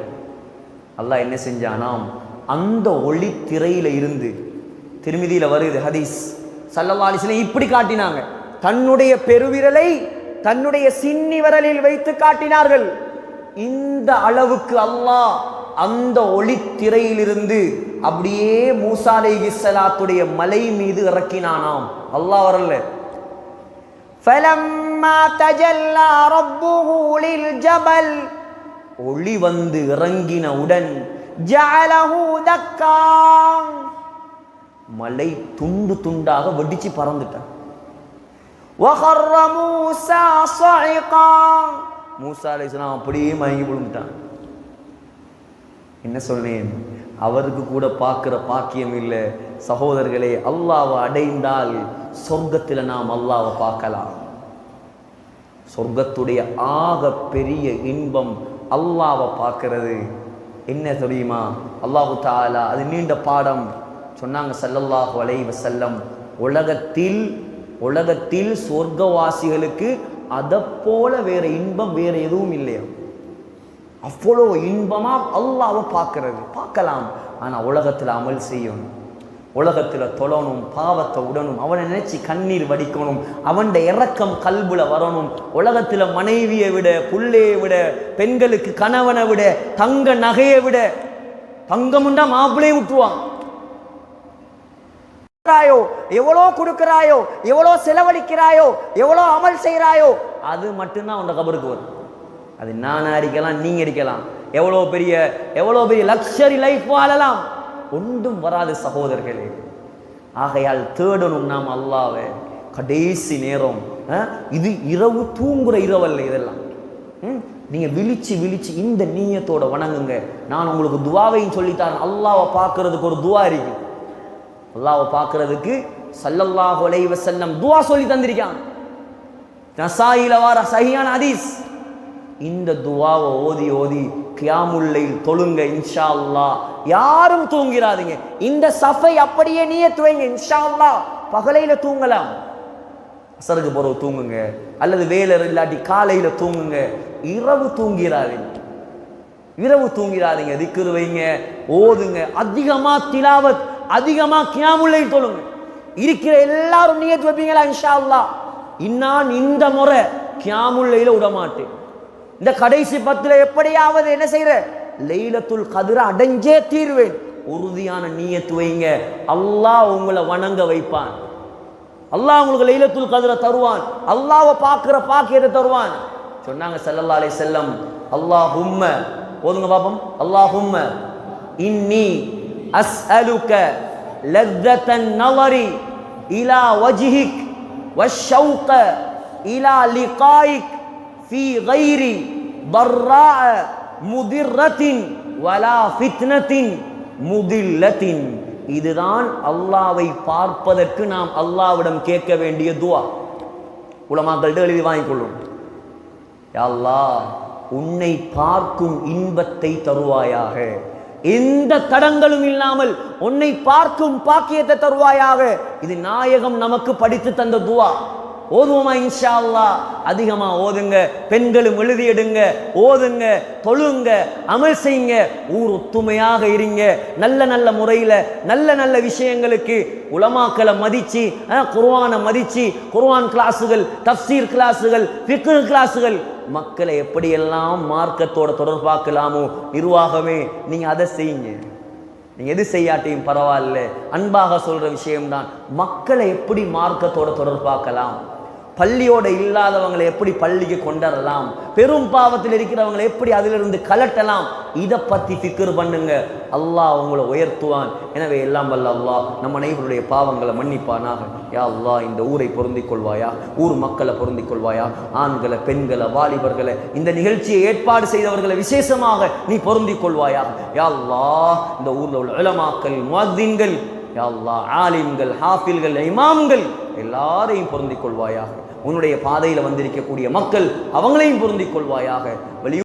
அல்லாஹ் என்ன செஞ்சானாம், அந்த ஒளித்திரையில இருந்து, திருமிதியில வருது ஹதீஸ், ஸல்லல்லாஹு அலைஹி வஸல்லம் இப்படி காட்டினாங்க, தன்னுடைய பெருவிரலை தன்னுடைய சின்னி விரலில் வைத்து காட்டினார்கள். இந்த அளவுக்கு அல்லாஹ் அந்த ஒளித்திரையிலிருந்து அப்படியே மூசா அலைஹிஸ்ஸலாத்துடைய மலை மீது இறக்கினானாம். அல்லாஹ் வரல. ஃபலம்மா தஜல்லா ரப்புஹு லில் ஜபல், ஒளி வந்து இறங்கினவுடன் ஜஅலஹு தக்கா, மலை துண்டு துண்டாக வெடிச்சு பறந்துட்டான். வஹர்ர மூசா ஸஇகா, மூசா அலைஹிஸ்ஸலாம் அப்படியே மயங்கி விழுந்துட்டான். என்ன சொன்னேன், அவருக்கு கூட பார்க்கிற பாக்கியம் இல்லை. சகோதரர்களே, அல்லாஹ்வை அடைந்தால் சொர்க்கத்தில் நாம் அல்லாஹ்வை பார்க்கலாம். சொர்க்கத்துடைய ஆக பெரிய இன்பம் அல்லாஹ்வை பார்க்கிறது. என்ன தெரியுமா? அல்லாஹு தஆலா, அது நீண்ட பாடம் சொன்னாங்க ஸல்லல்லாஹு அலைஹி வஸல்லம், உலகத்தில் சொர்க்கவாசிகளுக்கு அதை போல வேற இன்பம் வேற எதுவும் இல்லையா. அவ்வளோ இன்பமா அல்லாஹ்வை பார்க்கிறது. பார்க்கலாம், ஆனா உலகத்தில் அமல் செய்யணும். உலகத்தில் தொழணும், பாவத்தை உடணும், அவனை நினைச்சு கண்ணீர் வடிக்கணும், அவன் இரக்கம் கல்புல வரணும். உலகத்தில் மனைவியை விட, புள்ளையை விட, பெண்களுக்கு கணவனை விட, தங்க நகையை விட, தங்கமுண்டா மாப்பிளையும் விட்டுருவான். எவ்வளோ கொடுக்கிறாயோ, எவ்வளோ செலவழிக்கிறாயோ, எவ்வளோ அமல் செய்கிறாயோ, அது மட்டும்தான் உன் கபருக்கு வரும். அது நான் அடிக்கலாம், நீங்க அடிக்கலாம், எவ்வளோ பெரிய லக்ஸரி லைஃப் வாழலாம், ஒன்றும் வராது சகோதரர்களே. ஆகையால் தேடணும் நாம் அல்லாஹ்வை. கடைசி நேரம் இது இரவு, தூங்குற இரவல்ல இதெல்லாம். நீங்க விழிச்சு இந்த நீயத்தோட வணங்குங்க. நான் உங்களுக்கு துவாவையும் சொல்லித்தாரேன். அல்லாஹ்வை பார்க்கறதுக்கு ஒரு துவா இருக்கு. அல்லாஹ்வை பார்க்கறதுக்கு ஸல்லல்லாஹு அலைஹி வஸல்லம் துவா சொல்லி தந்திருக்கான். நசாயில வார சஹீஹான ஹதீஸ். இந்த துவாவை ஓதி கியாமுல் லைல் தொழுங்க இன்ஷா அல்லாஹ். யாரும் தூங்கிறாதீங்க. இந்த சஃபை அப்படியே நியத் வைங்க இன்ஷா அல்லாஹ். பகலையில தூங்கலாம், அசருக்கு பிறகு தூங்குங்க, அல்லது வேலை இல்லாட்டி காலையில தூங்குங்க. இரவு தூங்கிறாதீங்க. திக்ர் வைங்க, ஓதுங்க, அதிகமா திலாவத், அதிகமா கியாமுல் லைல் தொழுங்க. இருக்கிற எல்லாரும் நியத் வைப்பீங்களா இன்ஷா அல்லாஹ்? நான் இந்த முறை கியாமுல் லைல விட மாட்டேன். இந்த கடைசி 10 எப்படியாவது என்ன செய்யற, லைலத்துல் கத்ர அடைஞ்சே தீர்வேன். உறுதியான நியத் வைங்க. அல்லாஹ் உங்களை வணங்க வைப்பான். அல்லாஹ் உங்களுக்கு லைலத்துல் கத்ர தருவான். அல்லாஹ்வை பார்க்கிற பாக்கியத்தை தருவான். சொன்னாங்க ஸல்லல்லாஹு அலைஹி வஸல்லம், அல்லாஹும்ம, ஓதுங்க பாப்போம், அல்லாஹும்ம இன்னி அஸ்அலுக லத்தன் நவரி இலா வஜ்ஹிக் வஷ்ஷௌக இலா லிகாயிக் ஃபீ கைரி ضراء முதிர்ரத்தின் வலா ஃபித்னத்தின் முதில்லத்தின். இதுதான் அல்லாஹ்வை பார்ப்பதற்கு நாம் அல்லாஹ்விடம் கேட்க வேண்டிய துஆ. உலமாக்கள்கிட்ட எழுதி வாங்கிக்கொள்ளும். யா அல்லாஹ், உன்னை பார்க்கும் இன்பத்தை தருவாயாக, எந்த தடங்களும் இல்லாமல் உன்னை பார்க்கும் பாக்கியத்தை தருவாயாக. இது நாயகம் நமக்கு படித்து தந்த துஆ. ஓதுவோமா இன்ஷா அல்லாஹ்? அதிகமா ஓதுங்க. பெண்களும் எழுதி எடுங்க, ஓதுங்க, தொழுங்க, அமல் செய்யுங்க. ஊர் ஒத்துமையாக இருங்க. நல்ல முறையில் நல்ல விஷயங்களுக்கு உலமாக்களை மதிச்சு, குர்ஆனை மதிச்சு, குர்ஆன் கிளாஸுகள், தஃப்சீர் கிளாஸுகள், ஃபிக்ஹ் கிளாஸுகள், மக்களை எப்படியெல்லாம் மார்க்கத்தோட தொடர்பாக்கலாமோ நிர்வாகமே நீங்க அதை செய்யுங்க. நீங்க எது செய்யாட்டையும் பரவாயில்ல, அன்பாக சொல்ற விஷயம்தான். மக்களை எப்படி மார்க்கத்தோட தொடர்பாக்கலாம், பள்ளியோட இல்லாதவங்களை எப்படி பள்ளிக்கு கொண்டரலாம், பெரும் பாவத்தில் இருக்கிறவங்களை எப்படி அதிலிருந்து கலட்டலாம், இதை பத்தி ஃபிக்ர் பண்ணுங்க. அல்லாஹ் உங்களை உயர்த்துவான். எனவே எல்லாம் வல்ல அல்லாஹ் நம்ம அனைவருடைய பாவங்களை மன்னிப்பானாக. யா அல்லாஹ், இந்த ஊரை பொருந்திக் கொள்வாயா, ஊர் மக்களை பொருந்திக் கொள்வாயா, ஆண்களை, பெண்களை, வாலிபர்களை, இந்த நிகழ்ச்சியை ஏற்பாடு செய்தவர்களை விசேஷமாக நீ பொருந்திக் கொள்வாயா. யா அல்லாஹ், இந்த ஊர்ல உள்ள உலமாக்கள், முஅத்தின்கள், யா அல்லாஹ், ஆலிம்கள், ஹாஃபில்கள், இமாம்கள் எல்லாரையும் பொருந்திக் கொள்வாயாக. உன்னுடைய பாதையில் வந்திருக்கக்கூடிய மக்கள் அவங்களையும் பொருந்திக் கொள்வாயாக.